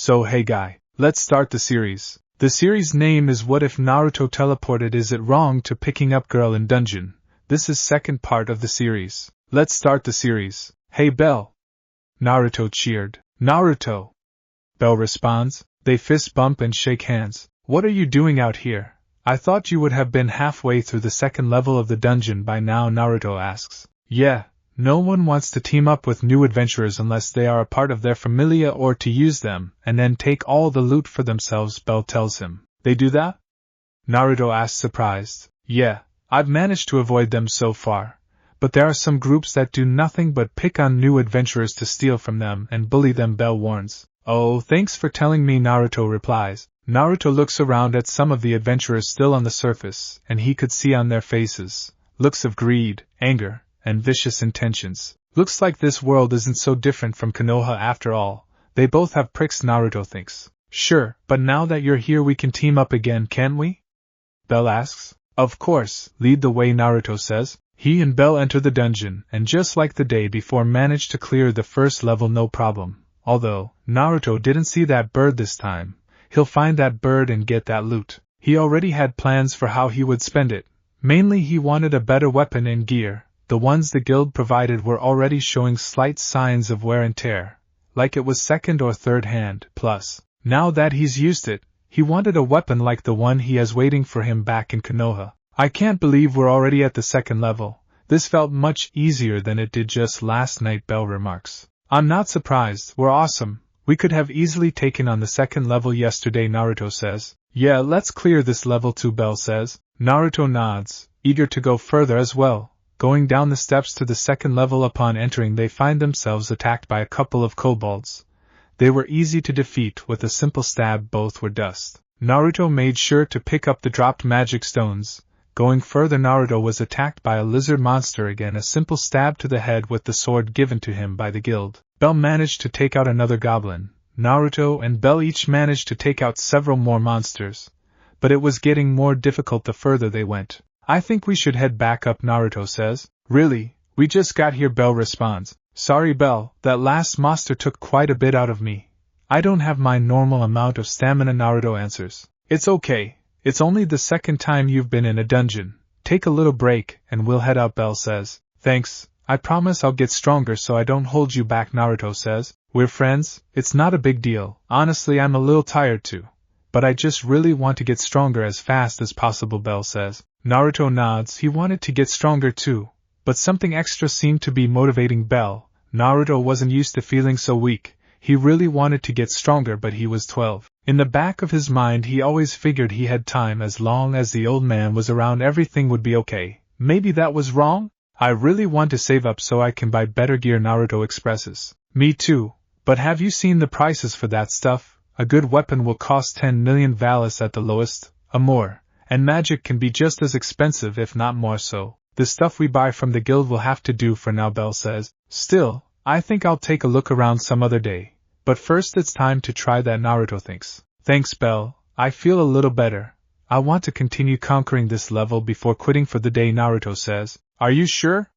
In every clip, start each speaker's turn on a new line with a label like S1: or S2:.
S1: So hey guy, let's start the series. The series name is What If Naruto Teleported? Is it wrong to picking up girl in dungeon? This is second part of the series. Let's start the series. Hey Bell! Naruto cheered. Naruto! Bell responds. They fist bump and shake hands. What are you doing out here? I thought you would have been halfway through the second level of the dungeon by now, Naruto asks. Yeah, no one wants to team up with new adventurers unless they are a part of their familia or to use them and then take all the loot for themselves, Bell tells him. They do that? Naruto asks surprised. Yeah, I've managed to avoid them so far. But there are some groups that do nothing but pick on new adventurers to steal from them and bully them, Bell warns. Oh, thanks for telling me, Naruto replies. Naruto looks around at some of the adventurers still on the surface, and he could see on their faces looks of greed, anger, and vicious intentions. Looks like this world isn't so different from Konoha after all. They both have pricks, Naruto thinks. Sure, but now that you're here we can team up again, can't we? Bell asks. Of course, lead the way, Naruto says. He and Bell enter the dungeon, and just like the day before manage to clear the first level no problem. Although, Naruto didn't see that bird this time. He'll find that bird and get that loot. He already had plans for how he would spend it. Mainly he wanted a better weapon and gear. The ones the guild provided were already showing slight signs of wear and tear, like it was second or third hand. Plus, now that he's used it, he wanted a weapon like the one he has waiting for him back in Konoha. I can't believe we're already at the second level. This felt much easier than it did just last night, Bell remarks. I'm not surprised, we're awesome. We could have easily taken on the second level yesterday, Naruto says. Yeah, let's clear this level too, Bell says. Naruto nods, eager to go further as well. Going down the steps to the second level, upon entering they find themselves attacked by a couple of kobolds. They were easy to defeat with a simple stab, both were dust. Naruto made sure to pick up the dropped magic stones. Going further, Naruto was attacked by a lizard monster again, a simple stab to the head with the sword given to him by the guild. Bell managed to take out another goblin. Naruto and Bell each managed to take out several more monsters. But it was getting more difficult the further they went. I think we should head back up, Naruto says. Really? We just got here, Bell responds. Sorry, Bell, that last monster took quite a bit out of me. I don't have my normal amount of stamina, Naruto answers. It's okay. It's only the second time you've been in a dungeon. Take a little break, and we'll head out, Bell says. Thanks. I promise I'll get stronger so I don't hold you back, Naruto says. We're friends, it's not a big deal. Honestly, I'm a little tired too. But I just really want to get stronger as fast as possible, Bell says. Naruto nods, he wanted to get stronger too. But something extra seemed to be motivating Bell. Naruto wasn't used to feeling so weak. He really wanted to get stronger, but he was 12. In the back of his mind he always figured he had time. As long as the old man was around everything would be okay. Maybe that was wrong? I really want to save up so I can buy better gear, Naruto expresses. Me too, but have you seen the prices for that stuff? A good weapon will cost 10 million valis at the lowest, or more, and magic can be just as expensive if not more so. The stuff we buy from the guild will have to do for now, Bell says. Still, I think I'll take a look around some other day. But first it's time to try that, Naruto thinks. Thanks, Bell, I feel a little better. I want to continue conquering this level before quitting for the day, Naruto says. Are you sure?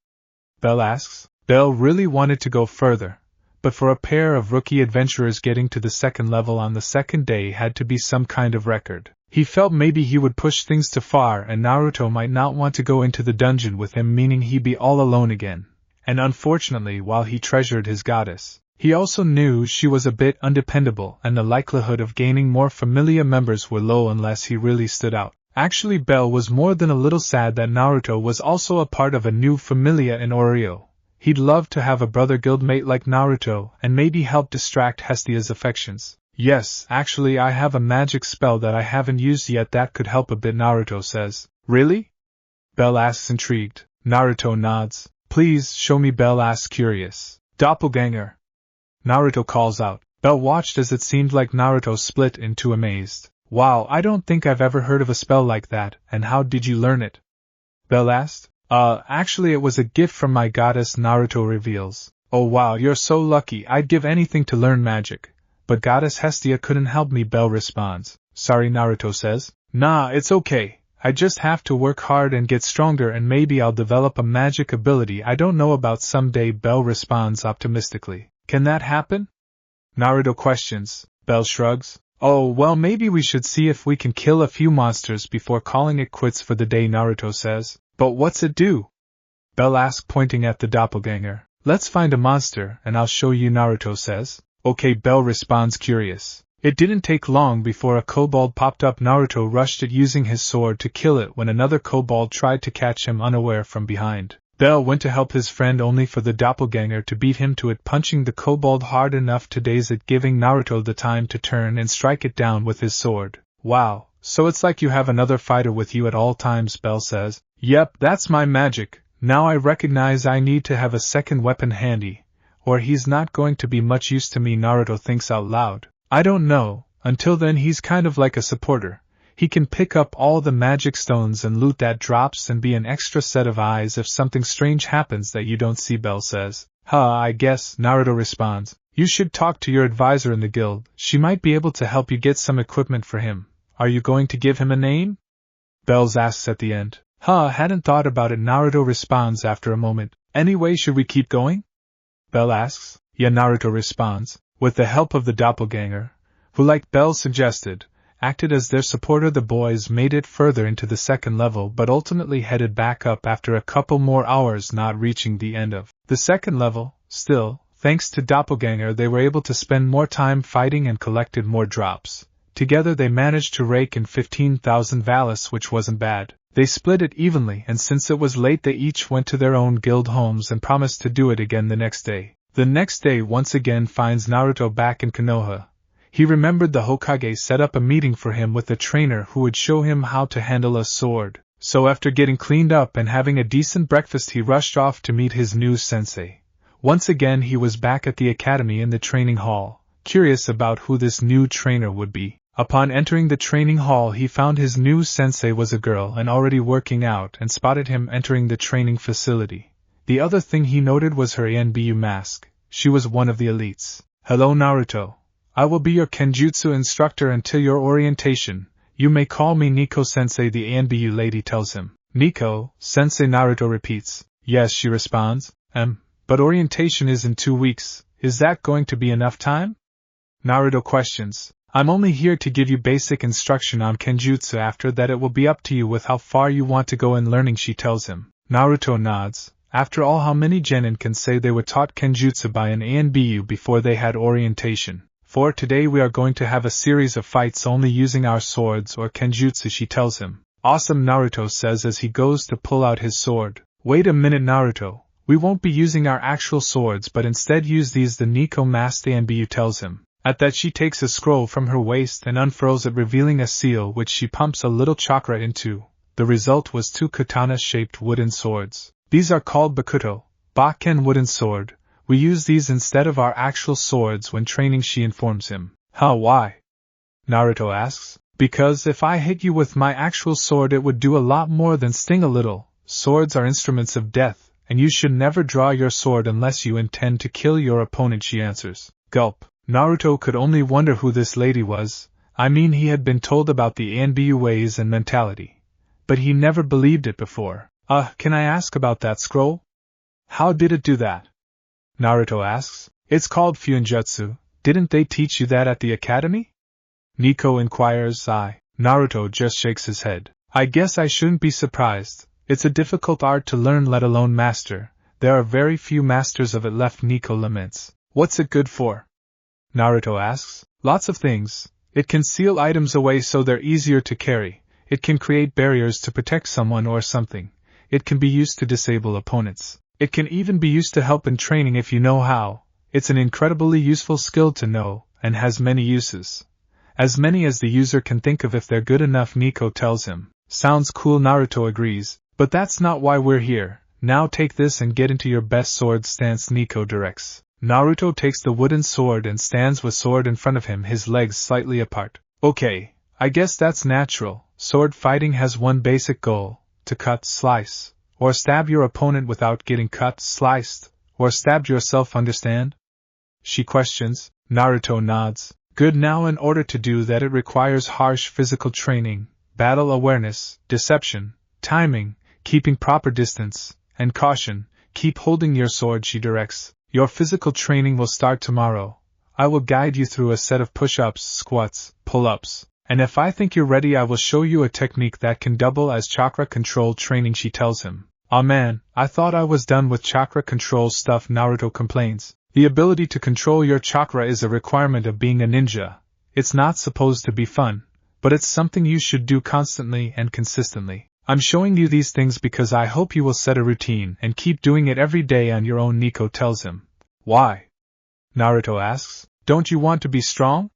S1: Bell asks. Bell really wanted to go further, but for a pair of rookie adventurers getting to the second level on the second day had to be some kind of record. He felt maybe he would push things too far and Naruto might not want to go into the dungeon with him, meaning he'd be all alone again. And unfortunately, while he treasured his goddess, he also knew she was a bit undependable and the likelihood of gaining more familia members were low unless he really stood out. Actually, Bell was more than a little sad that Naruto was also a part of a new familia in Oreo. He'd love to have a brother guildmate like Naruto and maybe help distract Hestia's affections. Yes, actually I have a magic spell that I haven't used yet that could help a bit, Naruto says. Really? Bell asks, intrigued. Naruto nods. Please show me, Bell asks, curious. Doppelganger. Naruto calls out. Bell watched as it seemed like Naruto split into amazed. Wow, I don't think I've ever heard of a spell like that, and how did you learn it? Bell asked. Actually it was a gift from my goddess, Naruto reveals. Oh wow, you're so lucky, I'd give anything to learn magic. But Goddess Hestia couldn't help me, Bell responds. Sorry, Naruto says. Nah, it's okay. I just have to work hard and get stronger and maybe I'll develop a magic ability I don't know about someday, Bell responds optimistically. Can that happen? Naruto questions. Belle shrugs. Oh, well, maybe we should see if we can kill a few monsters before calling it quits for the day, Naruto says. But what's it do? Belle asks, pointing at the doppelganger. Let's find a monster, and I'll show you, Naruto says. Okay, Belle responds, curious. It didn't take long before a kobold popped up. Naruto rushed it using his sword to kill it when another kobold tried to catch him unaware from behind. Belle went to help his friend only for the doppelganger to beat him to it, punching the kobold hard enough to daze it, giving Naruto the time to turn and strike it down with his sword. Wow, so it's like you have another fighter with you at all times, Belle says. Yep, that's my magic. Now I recognize I need to have a second weapon handy, or he's not going to be much use to me, Naruto thinks out loud. I don't know, until then he's kind of like a supporter. He can pick up all the magic stones and loot that drops and be an extra set of eyes if something strange happens that you don't see, Belle says. I guess, Naruto responds. You should talk to your advisor in the guild. She might be able to help you get some equipment for him. Are you going to give him a name? Belle asks at the end. Hadn't thought about it, Naruto responds after a moment. Anyway, should we keep going? Belle asks. Yeah, Naruto responds. With the help of the doppelganger, who, like Belle suggested, acted as their supporter, the boys made it further into the second level but ultimately headed back up after a couple more hours, not reaching the end of the second level. Still, thanks to Doppelganger, they were able to spend more time fighting and collected more drops. Together they managed to rake in 15,000 valis, which wasn't bad. They split it evenly, and since it was late they each went to their own guild homes and promised to do it again the next day. The next day once again finds Naruto back in Konoha. He remembered the Hokage set up a meeting for him with a trainer who would show him how to handle a sword. So after getting cleaned up and having a decent breakfast, he rushed off to meet his new sensei. Once again he was back at the academy in the training hall, curious about who this new trainer would be. Upon entering the training hall he found his new sensei was a girl and already working out, and spotted him entering the training facility. The other thing he noted was her ANBU mask. She was one of the elites. Hello, Naruto. I will be your Kenjutsu instructor until your orientation. You may call me Nico-sensei, the ANBU lady tells him. Nico-sensei, Naruto repeats. Yes, she responds. But orientation is in 2 weeks. Is that going to be enough time? Naruto questions. I'm only here to give you basic instruction on Kenjutsu. After that it will be up to you with how far you want to go in learning, she tells him. Naruto nods. After all, how many genin can say they were taught Kenjutsu by an ANBU before they had orientation? For today we are going to have a series of fights only using our swords or Kenjutsu, she tells him. Awesome, Naruto says as he goes to pull out his sword. Wait a minute, Naruto. We won't be using our actual swords but instead use these, the Nico masked ANBU tells him. At that she takes a scroll from her waist and unfurls it, revealing a seal which she pumps a little chakra into. The result was 2 katana-shaped wooden swords. These are called Bakuto, Bakken wooden sword. We use these instead of our actual swords when training, she informs him. Why? Naruto asks. Because if I hit you with my actual sword it would do a lot more than sting a little. Swords are instruments of death, and you should never draw your sword unless you intend to kill your opponent, she answers. Gulp. Naruto could only wonder who this lady was. I mean, he had been told about the ANBU ways and mentality, but he never believed it before. Can I ask about that scroll? How did it do that? Naruto asks. It's called Fuinjutsu. Didn't they teach you that at the academy? Nico inquires. Naruto just shakes his head. I guess I shouldn't be surprised. It's a difficult art to learn, let alone master. There are very few masters of it left, Nico laments. What's it good for? Naruto asks. Lots of things. It can seal items away so they're easier to carry. It can create barriers to protect someone or something. It can be used to disable opponents. It can even be used to help in training if you know how. It's an incredibly useful skill to know, and has many uses. As many as the user can think of if they're good enough, Nico tells him. Sounds cool, Naruto agrees. But that's not why we're here. Now take this and get into your best sword stance, Nico directs. Naruto takes the wooden sword and stands with sword in front of him, his legs slightly apart. Okay, I guess that's natural. Sword fighting has one basic goal. To cut, slice, or stab your opponent without getting cut, sliced, or stabbed yourself, understand? She questions. Naruto nods. Good. Now in order to do that it requires harsh physical training, battle awareness, deception, timing, keeping proper distance, and caution. Keep holding your sword, she directs. Your physical training will start tomorrow. I will guide you through a set of push-ups, squats, pull-ups, and if I think you're ready I will show you a technique that can double as chakra control training, she tells him. Aw man, I thought I was done with chakra control stuff, Naruto complains. The ability to control your chakra is a requirement of being a ninja. It's not supposed to be fun, but it's something you should do constantly and consistently. I'm showing you these things because I hope you will set a routine and keep doing it every day on your own, Nico tells him. Why? Naruto asks. Don't you want to be strong?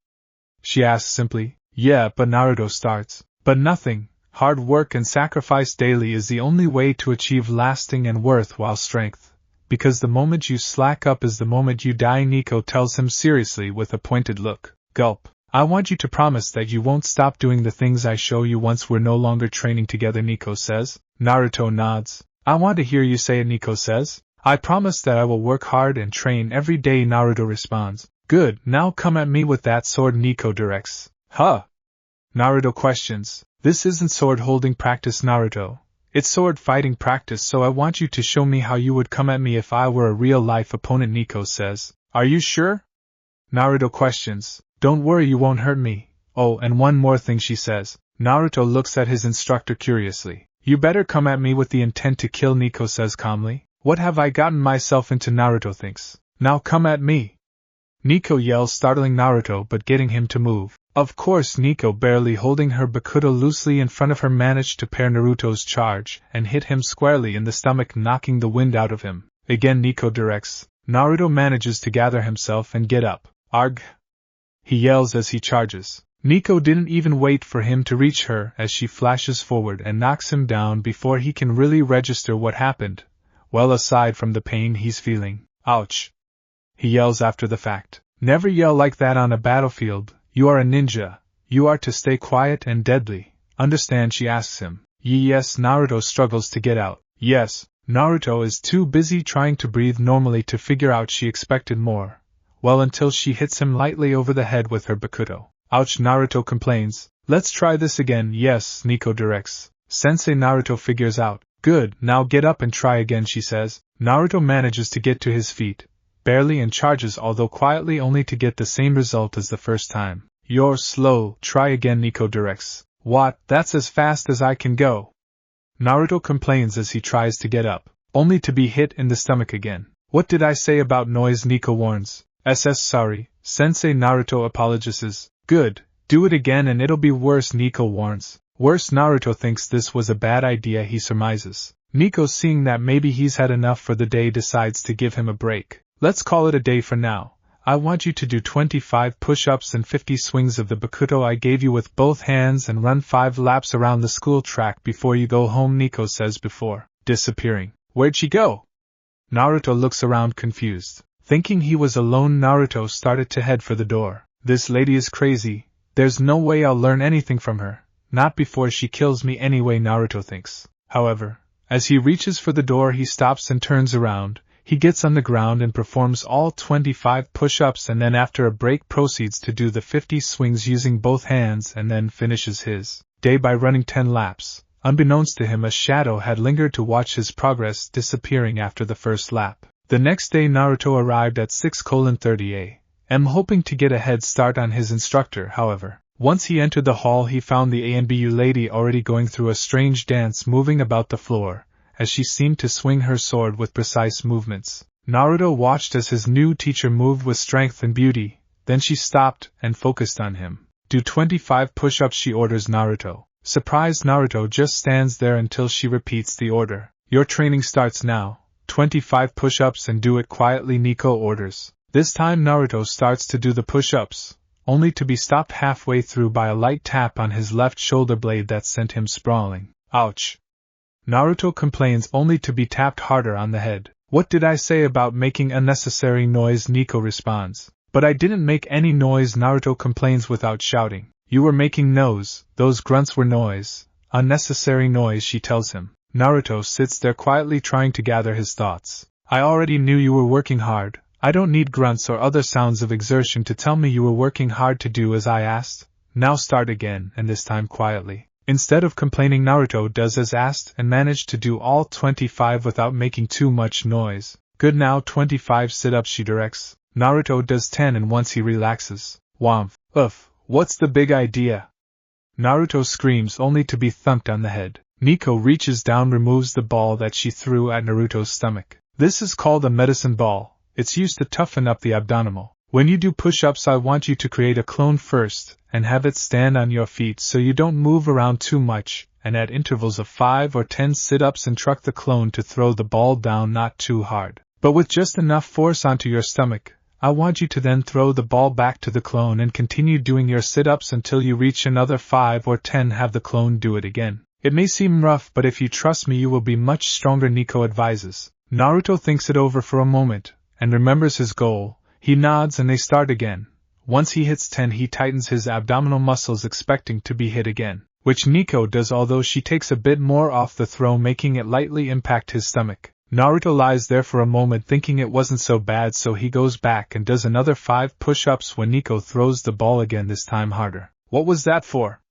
S1: She asks simply. Yeah, but Naruto starts. But nothing, hard work and sacrifice daily is the only way to achieve lasting and worthwhile strength. Because the moment you slack up is the moment you die, Nico tells him seriously with a pointed look. Gulp. I want you to promise that you won't stop doing the things I show you once we're no longer training together, Nico says. Naruto nods. I want to hear you say it, Nico says. I promise that I will work hard and train every day, Naruto responds. Good, now come at me with that sword, Nico directs. Huh? Naruto questions. This isn't sword holding practice, Naruto. It's sword fighting practice, so I want you to show me how you would come at me if I were a real-life opponent, Nico says. Are you sure? Naruto questions. Don't worry, you won't hurt me. Oh, and one more thing, she says. Naruto looks at his instructor curiously. You better come at me with the intent to kill, Nico says calmly. What have I gotten myself into, Naruto thinks. Now come at me. Nico yells, startling Naruto but getting him to move. Of course, Nico, barely holding her bakuto loosely in front of her, managed to pair Naruto's charge and hit him squarely in the stomach, knocking the wind out of him. Again, Nico directs. Naruto manages to gather himself and get up. Arg! He yells as he charges. Nico didn't even wait for him to reach her as she flashes forward and knocks him down before he can really register what happened. Well, aside from the pain he's feeling. Ouch! He yells after the fact. Never yell like that on a battlefield. You are a ninja. You are to stay quiet and deadly. Understand, she asks him. Yes, Naruto struggles to get out. Yes, Naruto is too busy trying to breathe normally to figure out she expected more. Well, until she hits him lightly over the head with her bakuto. Ouch, Naruto complains. Let's try this again. Yes, Nico directs. Sensei, Naruto figures out. Good, now get up and try again, she says. Naruto manages to get to his feet. Barely, and charges, although quietly, only to get the same result as the first time. You're slow, try again, Nico directs. What, that's as fast as I can go. Naruto complains as he tries to get up, only to be hit in the stomach again. What did I say about noise, Nico warns. Sorry, Sensei, Naruto apologizes. Good, do it again and it'll be worse, Nico warns. Worse, Naruto thinks this was a bad idea, he surmises. Nico, seeing that maybe he's had enough for the day, decides to give him a break. Let's call it a day for now. I want you to do 25 push-ups and 50 swings of the bakuto I gave you with both hands and run 5 laps around the school track before you go home, Nico says before disappearing. Where'd she go? Naruto looks around confused. Thinking he was alone, Naruto started to head for the door. This lady is crazy. There's no way I'll learn anything from her. Not before she kills me anyway, Naruto thinks. However, as he reaches for the door, he stops and turns around. He gets on the ground and performs all 25 push-ups, and then after a break proceeds to do the 50 swings using both hands, and then finishes his day by running 10 laps. Unbeknownst to him, a shadow had lingered to watch his progress, disappearing after the first lap. The next day Naruto arrived at 6:30 a.m. hoping to get a head start on his instructor. However, once he entered the hall, he found the ANBU lady already going through a strange dance, moving about the floor, as she seemed to swing her sword with precise movements. Naruto watched as his new teacher moved with strength and beauty, then she stopped and focused on him. Do 25 push-ups, she orders Naruto. Surprised, Naruto just stands there until she repeats the order. Your training starts now. 25 push-ups and do it quietly, Nico orders. This time Naruto starts to do the push-ups, only to be stopped halfway through by a light tap on his left shoulder blade that sent him sprawling. Ouch! Naruto complains, only to be tapped harder on the head. What did I say about making unnecessary noise? Nico responds. But I didn't make any noise, Naruto complains without shouting. You were making noise, those grunts were noise. Unnecessary noise, she tells him. Naruto sits there quietly trying to gather his thoughts. I already knew you were working hard. I don't need grunts or other sounds of exertion to tell me you were working hard to do as I asked. Now start again, and this time quietly. Instead of complaining, Naruto does as asked and managed to do all 25 without making too much noise. Good, now 25 sit-ups, she directs. Naruto does 10 and once he relaxes. Womp. What's the big idea? Naruto screams only to be thumped on the head. Nico reaches down, removes the ball that she threw at Naruto's stomach. This is called a medicine ball. It's used to toughen up the abdominal. When you do push-ups, I want you to create a clone first, and have it stand on your feet so you don't move around too much, and at intervals of 5 or 10 sit-ups instruct the clone to throw the ball down not too hard, but with just enough force onto your stomach. I want you to then throw the ball back to the clone and continue doing your sit-ups until you reach another 5 or 10. Have the clone do it again. It may seem rough, but if you trust me you will be much stronger, Nico advises. Naruto thinks it over for a moment, and remembers his goal. He nods and they start again. Once he hits 10 he tightens his abdominal muscles expecting to be hit again, which Nico does, although she takes a bit more off the throw, making it lightly impact his stomach. Naruto lies there for a moment thinking it wasn't so bad, so he goes back and does another 5 push-ups when Nico throws the ball again, this time harder. What was that for?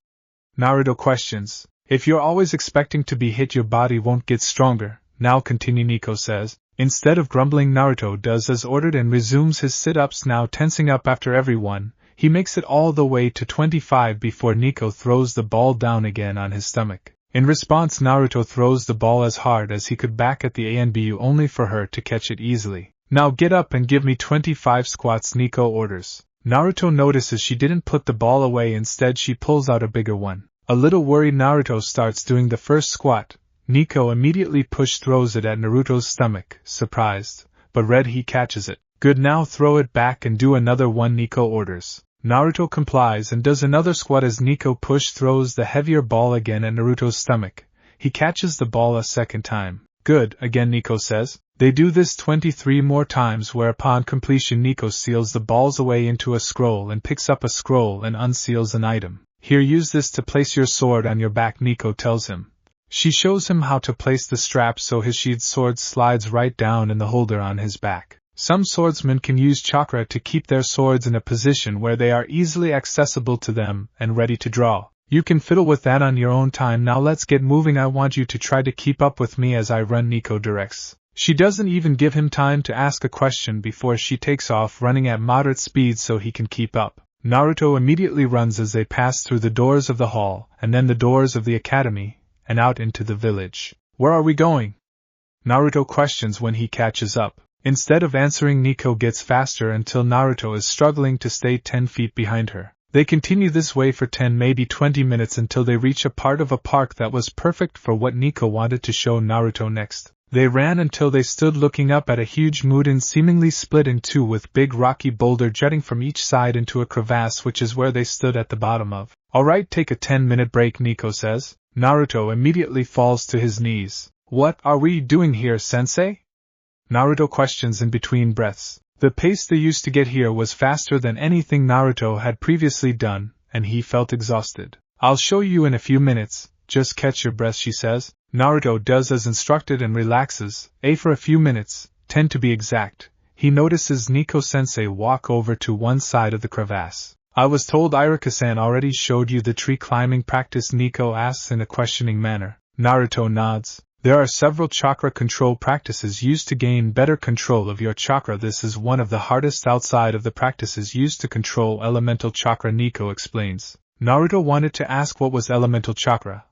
S1: Naruto questions. If you're always expecting to be hit, your body won't get stronger. Now continue, Nico says. Instead of grumbling, Naruto does as ordered and resumes his sit-ups, now tensing up after every one. He makes it all the way to 25 before Nico throws the ball down again on his stomach. In response, Naruto throws the ball as hard as he could back at the ANBU, only for her to catch it easily. Now get up and give me 25 squats, Nico orders. Naruto notices she didn't put the ball away, instead she pulls out a bigger one. A little worried, Naruto starts doing the first squat. Nico immediately throws it at Naruto's stomach, surprised, but red he catches it. Good, now throw it back and do another one, Nico orders. Naruto complies and does another squat as Nico throws the heavier ball again at Naruto's stomach. He catches the ball a second time. Good, again, Nico says. They do this 23 more times, where upon completion Nico seals the balls away into a scroll and picks up a scroll and unseals an item. Here, use this to place your sword on your back, Nico tells him. She shows him how to place the strap so his sheathed sword slides right down in the holder on his back. Some swordsmen can use chakra to keep their swords in a position where they are easily accessible to them and ready to draw. You can fiddle with that on your own time. Now let's get moving. I want you to try to keep up with me as I run, Nico directs. She doesn't even give him time to ask a question before she takes off, running at moderate speed so he can keep up. Naruto immediately runs as they pass through the doors of the hall, and then the doors of the academy, and out into the village. Where are we going? Naruto questions when he catches up. Instead of answering, Nico gets faster until Naruto is struggling to stay 10 feet behind her. They continue this way for 10, maybe 20 minutes until they reach a part of a park that was perfect for what Nico wanted to show Naruto next. They ran until they stood looking up at a huge mountain seemingly split in two, with big rocky boulder jutting from each side into a crevasse, which is where they stood at the bottom of. Alright, take a 10-minute break, Nico says. Naruto immediately falls to his knees. What are we doing here, sensei? Naruto questions in between breaths. The pace they used to get here was faster than anything Naruto had previously done, and he felt exhausted. I'll show you in a few minutes, just catch your breath, she says. Naruto does as instructed and relaxes, for a few minutes, 10 to be exact. He notices Nico-sensei walk over to one side of the crevasse. I was told Iruka-san already showed you the tree climbing practice, Nico asks in a questioning manner. Naruto nods. There are several chakra control practices used to gain better control of your chakra. This is one of the hardest outside of the practices used to control elemental chakra, Nico explains. Naruto wanted to ask what was elemental chakra,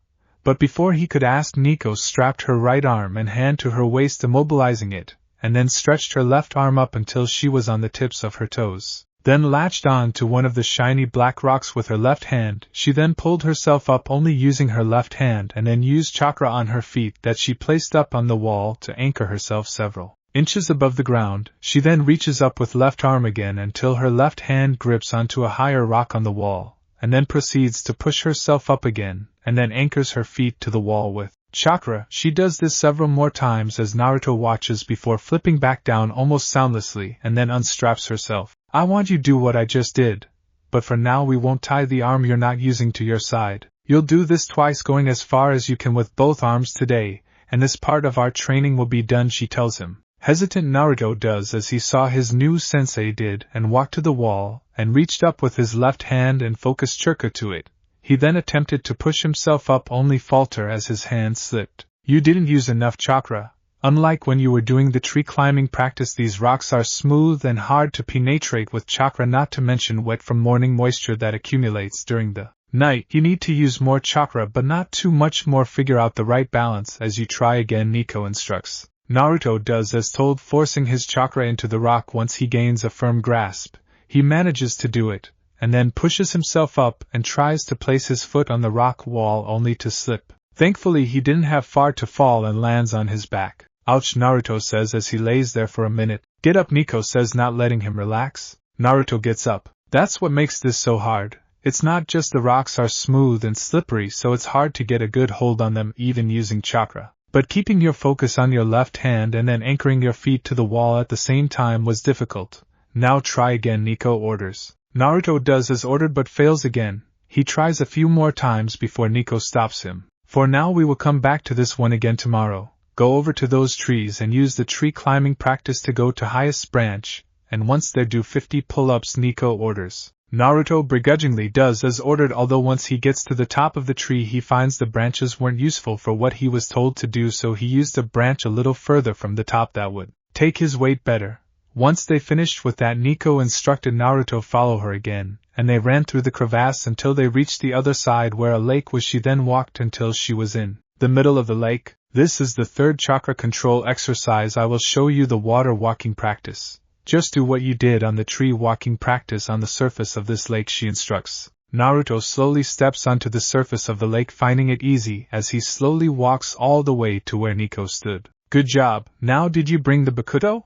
S1: but before he could ask, Nico strapped her right arm and hand to her waist, immobilizing it, and then stretched her left arm up until she was on the tips of her toes. Then latched on to one of the shiny black rocks with her left hand. She then pulled herself up only using her left hand, and then used chakra on her feet that she placed up on the wall to anchor herself several inches above the ground. She then reaches up with left arm again until her left hand grips onto a higher rock on the wall, and then proceeds to push herself up again, and then anchors her feet to the wall with chakra. She does this several more times as Naruto watches before flipping back down almost soundlessly and then unstraps herself. I want you to do what I just did, but for now we won't tie the arm you're not using to your side. You'll do this twice, going as far as you can with both arms today, and this part of our training will be done, she tells him. Hesitant, Naruto does as he saw his new sensei did and walked to the wall and reached up with his left hand and focused chakra to it. He then attempted to push himself up, only falter as his hand slipped. You didn't use enough chakra. Unlike when you were doing the tree climbing practice, these rocks are smooth and hard to penetrate with chakra, not to mention wet from morning moisture that accumulates during the night. You need to use more chakra but not too much more. Figure out the right balance as you try again, Nico instructs. Naruto does as told, forcing his chakra into the rock. Once he gains a firm grasp, he manages to do it, and then pushes himself up and tries to place his foot on the rock wall only to slip. Thankfully he didn't have far to fall and lands on his back. Ouch, Naruto says as he lays there for a minute. Get up, Nico says, not letting him relax. Naruto gets up. That's what makes this so hard. It's not just the rocks are smooth and slippery, so it's hard to get a good hold on them even using chakra. But keeping your focus on your left hand and then anchoring your feet to the wall at the same time was difficult. Now try again, Nico orders. Naruto does as ordered but fails again. He tries a few more times before Nico stops him. For now we will come back to this one again tomorrow. Go over to those trees and use the tree climbing practice to go to highest branch, and once there do 50 pull-ups, Nico orders. Naruto begrudgingly does as ordered, although once he gets to the top of the tree he finds the branches weren't useful for what he was told to do, so he used a branch a little further from the top that would take his weight better. Once they finished with that, Nico instructed Naruto follow her again, and they ran through the crevasse until they reached the other side where a lake was. She then walked until she was in the middle of the lake. This is the third chakra control exercise. I will show you the water walking practice. Just do what you did on the tree walking practice on the surface of this lake, she instructs. Naruto slowly steps onto the surface of the lake, finding it easy as he slowly walks all the way to where Nico stood. Good job. Now did you bring the bakuto?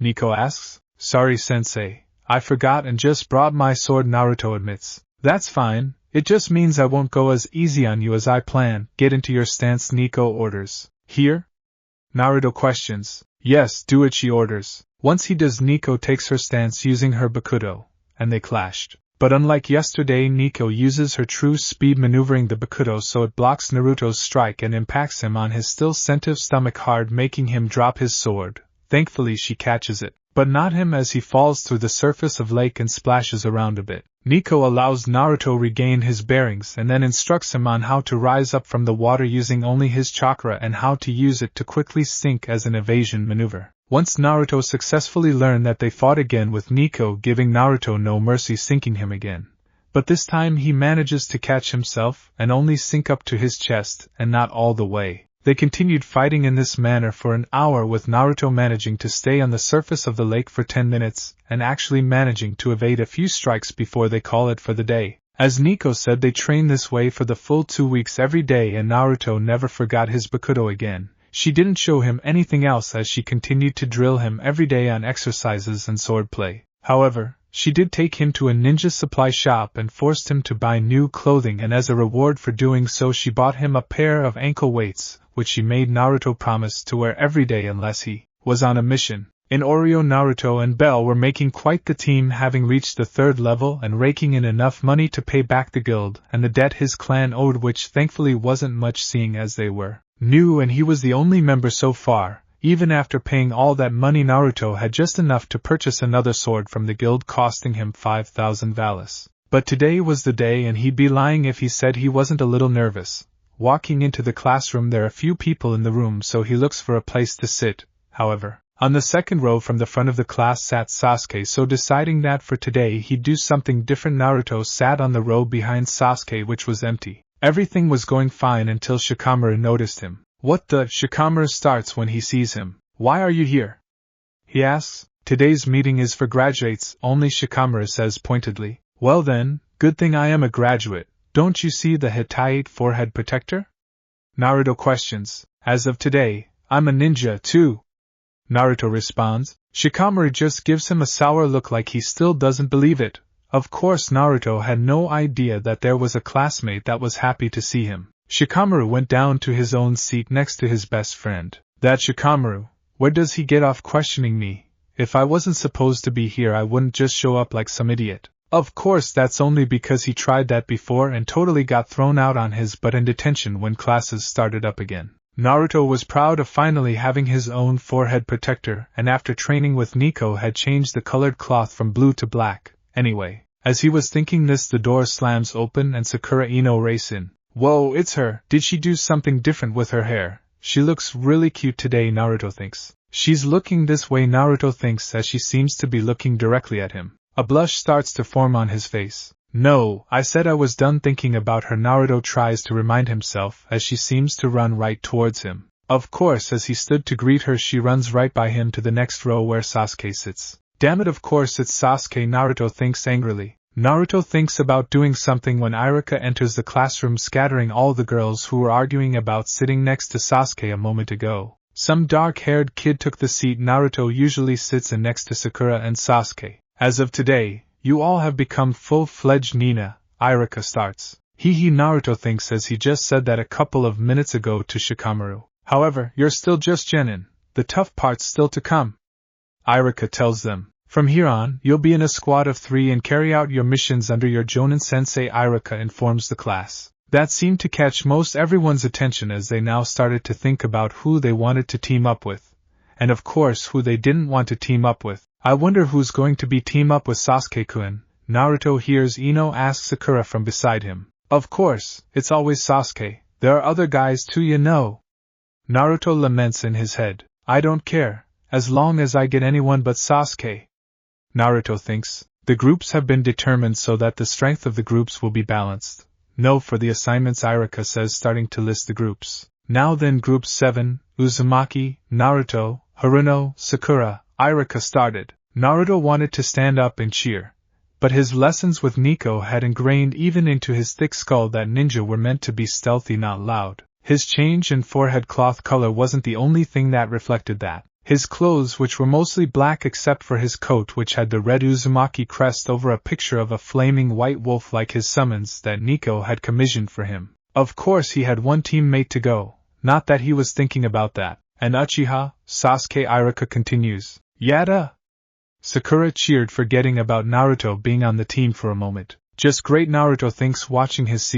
S1: Nico asks. Sorry, sensei. I forgot and just brought my sword, Naruto admits. That's fine. It just means I won't go as easy on you as I plan. Get into your stance, Nico orders. Here? Naruto questions. Yes, do it, she orders. Once he does, Nico takes her stance using her bakuto, and they clashed. But unlike yesterday, Nico uses her true speed, maneuvering the bakuto so it blocks Naruto's strike and impacts him on his still sensitive stomach hard, making him drop his sword. Thankfully she catches it, but not him, as he falls through the surface of lake and splashes around a bit. Nico allows Naruto regain his bearings and then instructs him on how to rise up from the water using only his chakra and how to use it to quickly sink as an evasion maneuver. Once Naruto successfully learned that, they fought again with Nico giving Naruto no mercy, sinking him again. But this time he manages to catch himself and only sink up to his chest and not all the way. They continued fighting in this manner for an hour, with Naruto managing to stay on the surface of the lake for 10 minutes and actually managing to evade a few strikes before they call it for the day. As Nico said, they trained this way for the full 2 weeks every day, and Naruto never forgot his bakuto again. She didn't show him anything else as she continued to drill him every day on exercises and swordplay. However, she did take him to a ninja supply shop and forced him to buy new clothing, and as a reward for doing so she bought him a pair of ankle weights, which she made Naruto promise to wear every day unless he was on a mission. In Oreo, Naruto and Bell were making quite the team, having reached the 3rd level and raking in enough money to pay back the guild and the debt his clan owed, which thankfully wasn't much seeing as they were new and he was the only member so far. Even after paying all that money, Naruto had just enough to purchase another sword from the guild, costing him 5,000 valis. But today was the day, and he'd be lying if he said he wasn't a little nervous. Walking into the classroom, there are few people in the room, so he looks for a place to sit. However, on the 2nd row from the front of the class sat Sasuke, so deciding that for today he'd do something different, Naruto sat on the row behind Sasuke, which was empty. Everything was going fine until Shikamaru noticed him. What the? Shikamaru starts when he sees him. Why are you here? He asks. Today's meeting is for graduates only, Shikamaru says pointedly. Well then, good thing I am a graduate. Don't you see the Hittite forehead protector? Naruto questions. As of today, I'm a ninja too. Naruto responds. Shikamaru just gives him a sour look like he still doesn't believe it. Of course, Naruto had no idea that there was a classmate that was happy to see him. Shikamaru went down to his own seat next to his best friend. That Shikamaru, where does he get off questioning me? If I wasn't supposed to be here, I wouldn't just show up like some idiot. Of course, that's only because he tried that before and totally got thrown out on his butt in detention when classes started up again. Naruto was proud of finally having his own forehead protector, and after training with Nico had changed the colored cloth from blue to black. Anyway, as he was thinking this, the door slams open and Sakura Ino races in. Whoa, it's her. Did she do something different with her hair? She looks really cute today, Naruto thinks. She's looking this way, Naruto thinks, as she seems to be looking directly at him. A blush starts to form on his face. No, I said I was done thinking about her, Naruto tries to remind himself as she seems to run right towards him. Of course, as he stood to greet her, she runs right by him to the next row where Sasuke sits. Damn it, of course it's Sasuke, Naruto thinks angrily. Naruto thinks about doing something when Iruka enters the classroom, scattering all the girls who were arguing about sitting next to Sasuke a moment ago. Some dark-haired kid took the seat Naruto usually sits in next to Sakura and Sasuke. As of today, you all have become full-fledged Nina, Iruka starts. Hee Naruto thinks as he just said that a couple of minutes ago to Shikamaru. However, you're still just Genin. The tough part's still to come. Iruka tells them. From here on, you'll be in a squad of 3 and carry out your missions under your Jonin-sensei, Iruka informs the class. That seemed to catch most everyone's attention as they now started to think about who they wanted to team up with. And of course who they didn't want to team up with. I wonder who's going to be team up with Sasuke-kun. Naruto hears Ino ask Sakura from beside him. Of course, it's always Sasuke. There are other guys too, you know. Naruto laments in his head. I don't care, as long as I get anyone but Sasuke. Naruto thinks, the groups have been determined so that the strength of the groups will be balanced. No, for the assignments, Iruka says, starting to list the groups. Now then, Group 7, Uzumaki, Naruto, Haruno, Sakura, Iruka started. Naruto wanted to stand up and cheer. But his lessons with Nico had ingrained even into his thick skull that ninja were meant to be stealthy, not loud. His change in forehead cloth color wasn't the only thing that reflected that. His clothes, which were mostly black except for his coat which had the red Uzumaki crest over a picture of a flaming white wolf like his summons that Nico had commissioned for him. Of course he had one teammate to go, not that he was thinking about that. And Uchiha, Sasuke, Iruka continues. Yada! Sakura cheered, forgetting about Naruto being on the team for a moment. Just great, Naruto thinks, watching his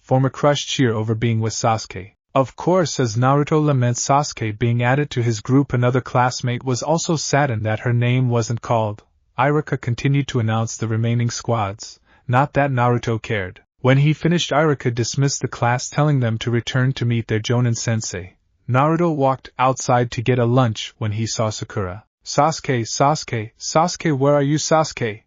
S1: former crush cheer over being with Sasuke. Of course, as Naruto laments Sasuke being added to his group, another classmate was also saddened that her name wasn't called. Iruka continued to announce the remaining squads. Not that Naruto cared. When he finished, Iruka dismissed the class, telling them to return to meet their Jonin-sensei. Naruto walked outside to get a lunch when he saw Sakura. Sasuke, Sasuke, Sasuke, where are you, Sasuke?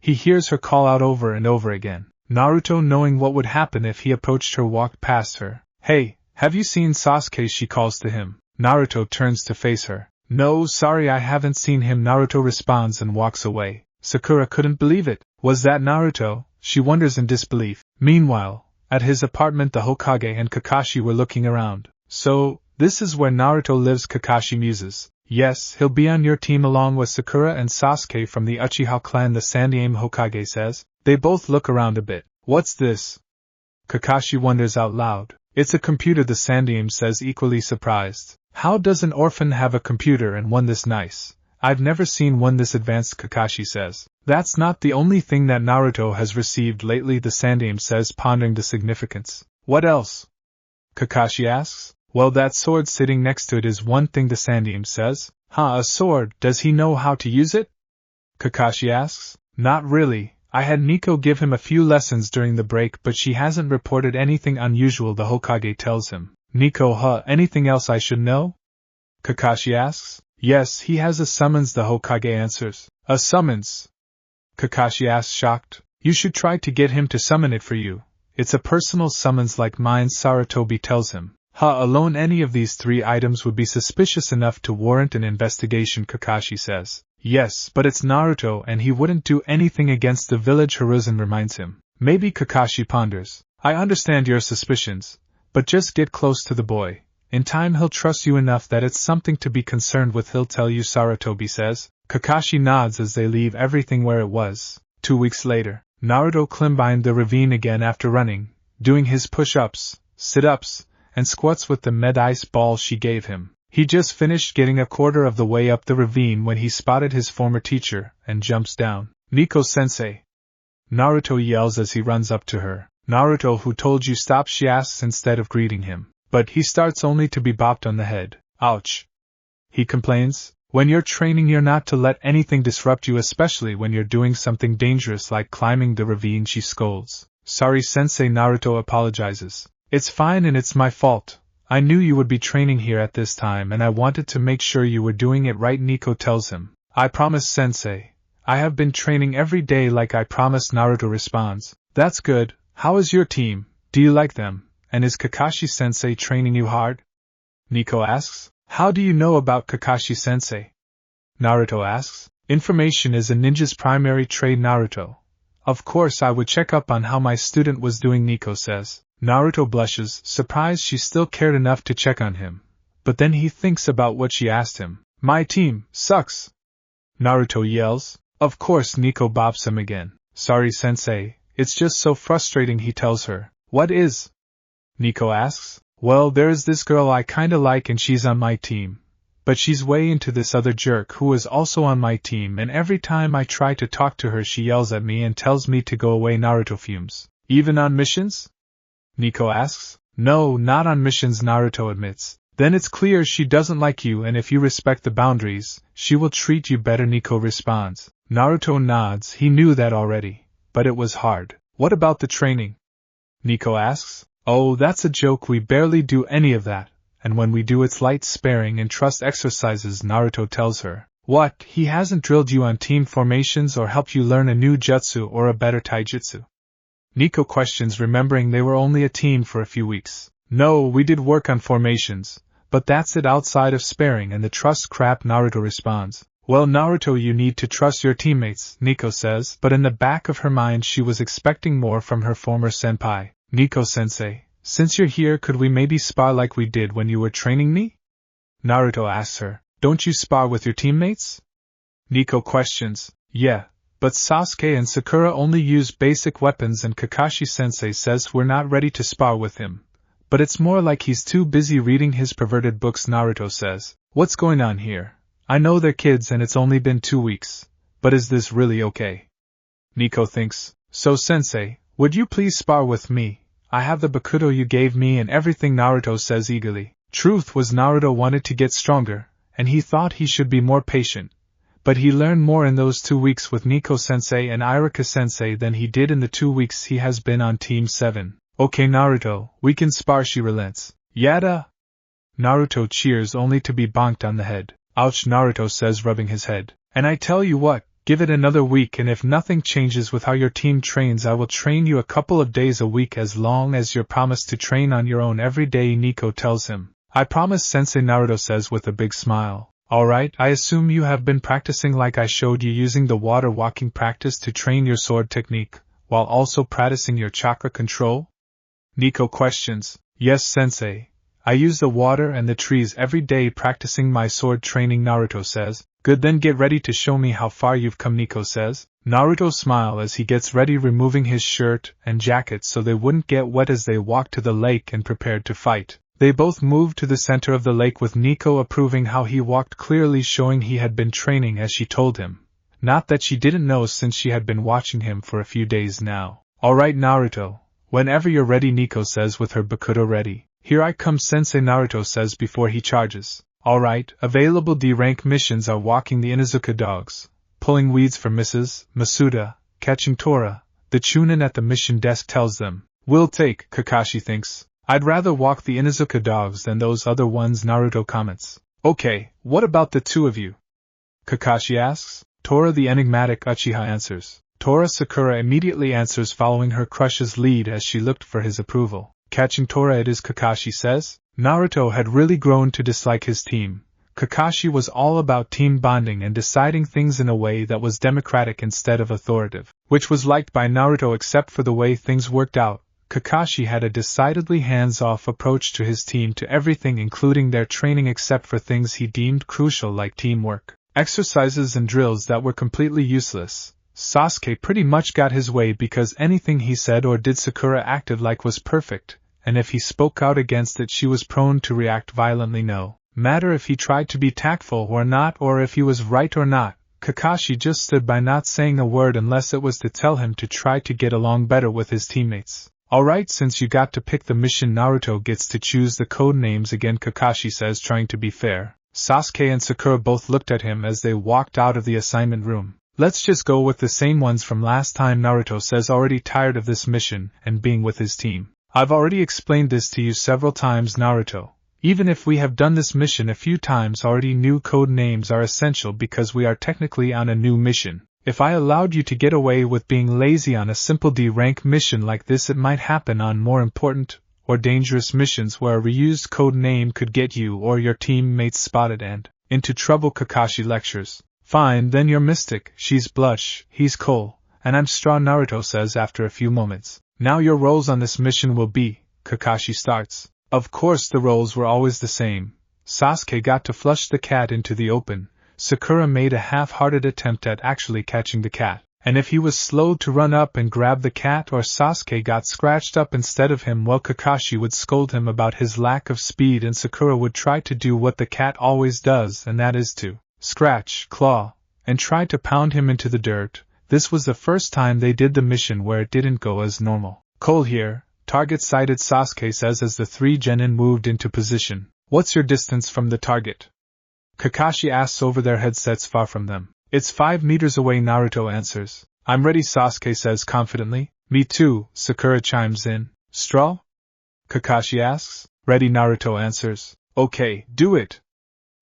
S1: He hears her call out over and over again. Naruto, knowing what would happen if he approached her, walked past her. Hey, have you seen Sasuke? She calls to him. Naruto turns to face her. No, sorry, I haven't seen him, Naruto responds and walks away. Sakura couldn't believe it. Was that Naruto? She wonders in disbelief. Meanwhile, at his apartment, the Hokage and Kakashi were looking around. So, this is where Naruto lives, Kakashi muses. Yes, he'll be on your team along with Sakura and Sasuke from the Uchiha clan, the Sandaime Hokage says. They both look around a bit. What's this? Kakashi wonders out loud. It's a computer, the Sandaime says, equally surprised. How does an orphan have a computer and one this nice? I've never seen one this advanced, Kakashi says. That's not the only thing that Naruto has received lately, the Sandaime says, pondering the significance. What else? Kakashi asks. Well, that sword sitting next to it is one thing, the Sandaime says. Huh, a sword? Does he know how to use it? Kakashi asks. Not really. I had Nico give him a few lessons during the break, but she hasn't reported anything unusual, the Hokage tells him. Nico, anything else I should know? Kakashi asks. Yes, he has a summons, the Hokage answers. A summons? Kakashi asks, shocked. You should try to get him to summon it for you. It's a personal summons like mine, Sarutobi tells him. Alone any of these 3 items would be suspicious enough to warrant an investigation, Kakashi says. Yes, but it's Naruto and he wouldn't do anything against the village, Hiruzen reminds him. Maybe, Kakashi ponders. I understand your suspicions, but just get close to the boy. In time he'll trust you enough that it's something to be concerned with, he'll tell you, Sarutobi says. Kakashi nods as they leave everything where it was. 2 weeks later, Naruto climbed the ravine again after running, doing his push-ups, sit-ups, and squats with the med-ice ball she gave him. He just finished getting a quarter of the way up the ravine when he spotted his former teacher, and jumps down. Nico-sensei! Naruto yells as he runs up to her. Naruto, who told you stop? She asks instead of greeting him. But he starts only to be bopped on the head. Ouch! He complains. When you're training, you're not to let anything disrupt you, especially when you're doing something dangerous like climbing the ravine, she scolds. Sorry, sensei, Naruto apologizes. It's fine and it's my fault. I knew you would be training here at this time and I wanted to make sure you were doing it right, Nico tells him. I promise, sensei. I have been training every day like I promised, Naruto responds. That's good. How is your team? Do you like them? And is Kakashi-sensei training you hard? Nico asks. How do you know about Kakashi-sensei? Naruto asks. Information is a ninja's primary trait, Naruto. Of course I would check up on how my student was doing, Nico says. Naruto blushes, surprised she still cared enough to check on him. But then he thinks about what she asked him. My team sucks. Naruto yells. Of course, Nico bops him again. Sorry, sensei, it's just so frustrating, he tells her. What is? Nico asks. Well, there's this girl I kinda like and she's on my team. But she's way into this other jerk who is also on my team, and every time I try to talk to her she yells at me and tells me to go away, Naruto fumes. Even on missions? Nico asks. No, not on missions, Naruto admits. Then it's clear she doesn't like you, and if you respect the boundaries, she will treat you better, Nico responds. Naruto nods, he knew that already. But it was hard. What about the training? Nico asks. Oh, that's a joke, we barely do any of that, and when we do it's light sparring and trust exercises, Naruto tells her. What, he hasn't drilled you on team formations or helped you learn a new jutsu or a better taijutsu? Nico questions, remembering they were only a team for a few weeks. No, we did work on formations, but that's it outside of sparring and the trust crap, Naruto responds. Well, Naruto, you need to trust your teammates, Nico says, but in the back of her mind she was expecting more from her former senpai. Nico-sensei, since you're here, could we maybe spar like we did when you were training me? Naruto asks her. Don't you spar with your teammates? Nico questions. Yeah, but Sasuke and Sakura only use basic weapons and Kakashi-sensei says we're not ready to spar with him. But it's more like he's too busy reading his perverted books, Naruto says. What's going on here? I know they're kids and it's only been 2 weeks. But is this really okay? Nico thinks. So sensei, would you please spar with me? I have the Bakudo you gave me and everything, Naruto says eagerly. Truth was Naruto wanted to get stronger, and he thought he should be more patient. But he learned more in those 2 weeks with Nico-sensei and Iruka-sensei than he did in the 2 weeks he has been on Team 7. Okay, Naruto, we can spar, she relents. Yada! Naruto cheers only to be bonked on the head. Ouch, Naruto says, rubbing his head. And I tell you what, give it another week and if nothing changes with how your team trains I will train you a couple of days a week as long as you're promised to train on your own every day, Nico tells him. I promise, sensei, Naruto says with a big smile. Alright, I assume you have been practicing like I showed you, using the water walking practice to train your sword technique, while also practicing your chakra control? Nico questions. Yes, sensei. I use the water and the trees every day practicing my sword training, Naruto says. Good, then get ready to show me how far you've come, Nico says. Naruto smiles as he gets ready, removing his shirt and jacket so they wouldn't get wet as they walked to the lake and prepared to fight. They both moved to the center of the lake with Nico approving how he walked, clearly showing he had been training as she told him. Not that she didn't know since she had been watching him for a few days now. Alright, Naruto. Whenever you're ready, Nico says with her Bakudo ready. Here I come, sensei, Naruto says before he charges. Alright, available D-rank missions are walking the Inuzuka dogs, pulling weeds for Mrs. Masuda, catching Tora. The Chunin at the mission desk tells them. We'll take, Kakashi thinks. I'd rather walk the Inuzuka dogs than those other ones, Naruto comments. Okay, what about the two of you? Kakashi asks. Tora the enigmatic Uchiha answers. Tora Sakura immediately answers, following her crush's lead as she looked for his approval. Catching Tora it is, Kakashi says. Naruto had really grown to dislike his team. Kakashi was all about team bonding and deciding things in a way that was democratic instead of authoritative, which was liked by Naruto except for the way things worked out. Kakashi had a decidedly hands-off approach to his team, to everything including their training except for things he deemed crucial like teamwork, exercises and drills that were completely useless. Sasuke pretty much got his way because anything he said or did Sakura acted like was perfect, and if he spoke out against it she was prone to react violently. No matter if he tried to be tactful or not, or if he was right or not, Kakashi just stood by, not saying a word unless it was to tell him to try to get along better with his teammates. Alright, since you got to pick the mission, Naruto gets to choose the code names again, Kakashi says, trying to be fair. Sasuke and Sakura both looked at him as they walked out of the assignment room. Let's just go with the same ones from last time, Naruto says, already tired of this mission and being with his team. I've already explained this to you several times, Naruto. Even if we have done this mission a few times already, new code names are essential because we are technically on a new mission. If I allowed you to get away with being lazy on a simple D rank mission like this, it might happen on more important or dangerous missions where a reused code name could get you or your teammates spotted and into trouble. Kakashi lectures. Fine, then you're Mystic, she's Blush, he's Cole, and I'm Straw, Naruto says after a few moments. Now your roles on this mission will be, Kakashi starts. Of course the roles were always the same. Sasuke got to flush the cat into the open, Sakura made a half-hearted attempt at actually catching the cat, and if he was slow to run up and grab the cat or Sasuke got scratched up instead of him, well, Kakashi would scold him about his lack of speed and Sakura would try to do what the cat always does, and that is to scratch, claw, and try to pound him into the dirt. This was the first time they did the mission where it didn't go as normal. Cole here, target sighted, Sasuke says as the three genin moved into position. What's your distance from the target? Kakashi asks over their headsets far from them. It's 5 meters away, Naruto answers. I'm ready, Sasuke says confidently. Me too, Sakura chimes in. Straw? Kakashi asks. Ready, Naruto answers. Okay, do it.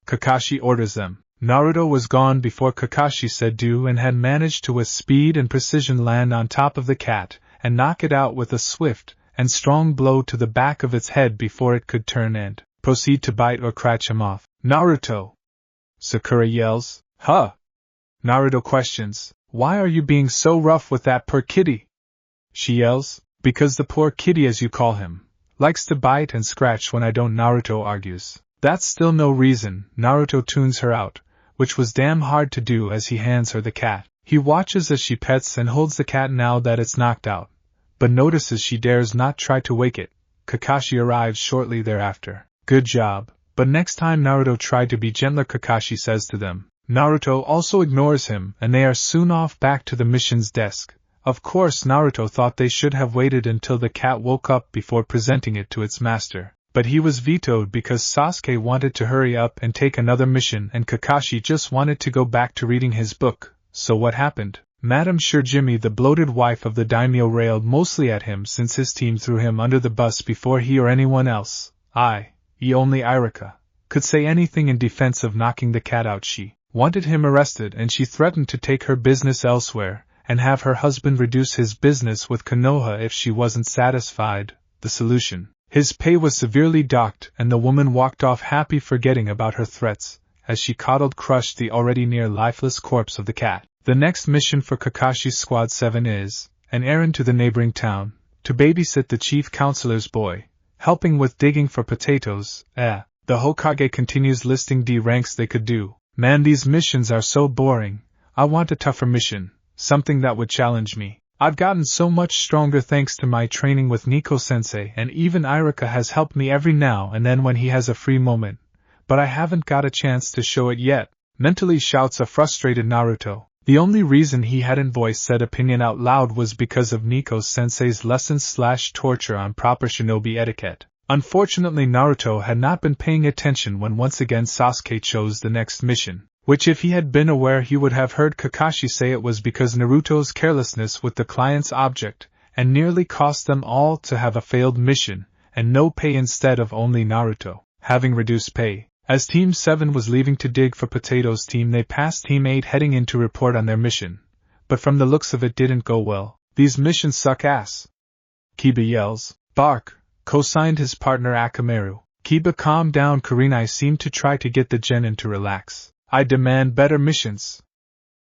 S1: Kakashi orders them. Naruto was gone before Kakashi said do and had managed to with speed and precision land on top of the cat and knock it out with a swift and strong blow to the back of its head before it could turn and proceed to bite or scratch him off. Naruto! Sakura yells. Huh? Naruto questions. Why are you being so rough with that poor kitty? She yells. Because the poor kitty, as you call him, likes to bite and scratch when I don't, Naruto argues. That's still no reason. Naruto tunes her out, which was damn hard to do as he hands her the cat. He watches as she pets and holds the cat now that it's knocked out, but notices she dares not try to wake it. Kakashi arrives shortly thereafter. Good job. But next time Naruto tried to be gentler, Kakashi says to them. Naruto also ignores him, and they are soon off back to the mission's desk. Of course, Naruto thought they should have waited until the cat woke up before presenting it to its master. But he was vetoed because Sasuke wanted to hurry up and take another mission and Kakashi just wanted to go back to reading his book. So what happened? Madame Shirjimi, the bloated wife of the daimyo, railed mostly at him since his team threw him under the bus before he or anyone else, only Irika, could say anything in defense of knocking the cat out. She wanted him arrested and she threatened to take her business elsewhere and have her husband reduce his business with Konoha if she wasn't satisfied. The solution. His pay was severely docked and the woman walked off happy, forgetting about her threats, as she crushed the already near lifeless corpse of the cat. The next mission for Kakashi's Squad 7 is an errand to the neighboring town, to babysit the chief counselor's boy, helping with digging for potatoes. The Hokage continues listing D ranks they could do. Man, these missions are so boring. I want a tougher mission, something that would challenge me. I've gotten so much stronger thanks to my training with Nico-sensei, and even Irika has helped me every now and then when he has a free moment. But I haven't got a chance to show it yet, mentally shouts a frustrated Naruto. The only reason he hadn't voiced said opinion out loud was because of Nico-sensei's lessons/torture on proper shinobi etiquette. Unfortunately, Naruto had not been paying attention when once again Sasuke chose the next mission, which if he had been aware he would have heard Kakashi say it was because Naruto's carelessness with the client's object, and nearly cost them all to have a failed mission, and no pay instead of only Naruto having reduced pay. As Team 7 was leaving to dig for potatoes, they passed Team 8 heading in to report on their mission. But from the looks of it didn't go well. These missions suck ass. Kiba yells. Bark, co-signed his partner Akamaru. Kiba, calm down. Kurenai seemed to try to get the genin to relax. I demand better missions.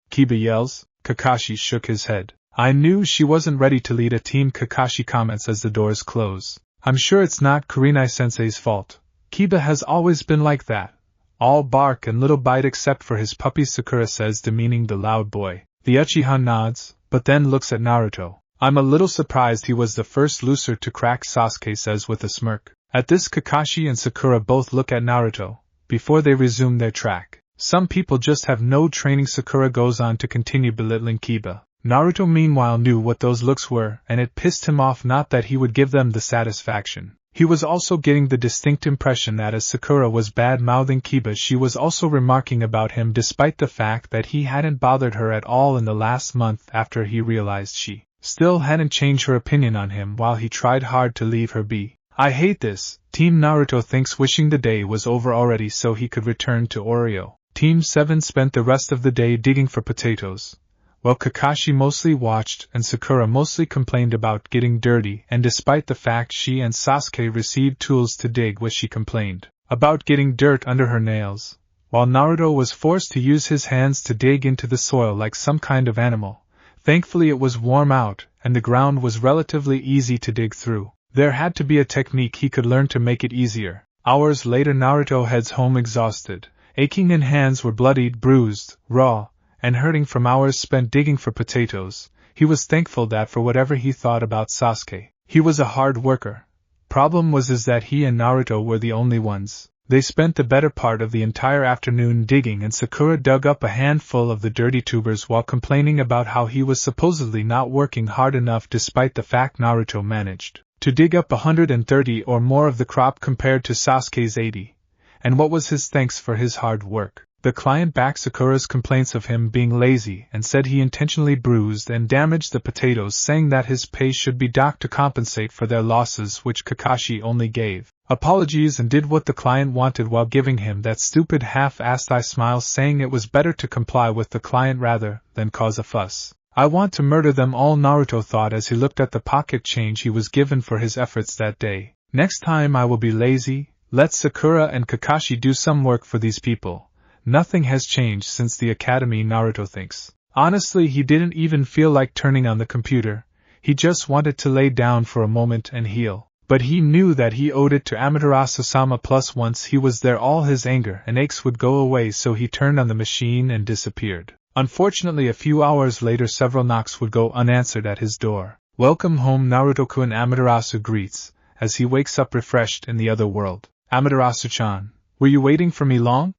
S1: Kiba yells. Kakashi shook his head. I knew she wasn't ready to lead a team. Kakashi comments as the doors close. I'm sure it's not Kurenai-sensei's fault. Kiba has always been like that. All bark and little bite except for his puppy, Sakura says, demeaning the loud boy. The Uchiha nods, but then looks at Naruto. I'm a little surprised he was the first loser to crack, Sasuke says with a smirk. At this, Kakashi and Sakura both look at Naruto, before they resume their track. Some people just have no training. Sakura goes on to continue belittling Kiba. Naruto meanwhile knew what those looks were, and it pissed him off, not that he would give them the satisfaction. He was also getting the distinct impression that as Sakura was bad-mouthing Kiba, she was also remarking about him, despite the fact that he hadn't bothered her at all in the last month after he realized she still hadn't changed her opinion on him while he tried hard to leave her be. I hate this, Team Naruto thinks, wishing the day was over already so he could return to Oreo. Team 7 spent the rest of the day digging for potatoes, while Kakashi mostly watched and Sakura mostly complained about getting dirty, and despite the fact she and Sasuke received tools to dig with, she complained about getting dirt under her nails, while Naruto was forced to use his hands to dig into the soil like some kind of animal. Thankfully it was warm out, and the ground was relatively easy to dig through. There had to be a technique he could learn to make it easier. Hours later Naruto heads home exhausted, aching, and hands were bloodied, bruised, raw, and hurting from hours spent digging for potatoes. He was thankful that for whatever he thought about Sasuke, he was a hard worker. Problem was that he and Naruto were the only ones. They spent the better part of the entire afternoon digging, and Sakura dug up a handful of the dirty tubers while complaining about how he was supposedly not working hard enough, despite the fact Naruto managed to dig up 130 or more of the crop compared to Sasuke's 80. And what was his thanks for his hard work? The client backed Sakura's complaints of him being lazy and said he intentionally bruised and damaged the potatoes, saying that his pay should be docked to compensate for their losses, which Kakashi only gave apologies and did what the client wanted while giving him that stupid half-assed eye smile, saying it was better to comply with the client rather than cause a fuss. I want to murder them all, Naruto thought as he looked at the pocket change he was given for his efforts that day. Next time I will be lazy. Let Sakura and Kakashi do some work for these people. Nothing has changed since the academy, Naruto thinks. Honestly, he didn't even feel like turning on the computer. He just wanted to lay down for a moment and heal. But he knew that he owed it to Amaterasu-sama, plus once he was there all his anger and aches would go away, so he turned on the machine and disappeared. Unfortunately, a few hours later several knocks would go unanswered at his door. Welcome home, Naruto-kun, Amaterasu greets, as he wakes up refreshed in the other world. Amaterasu-chan, were you waiting for me long?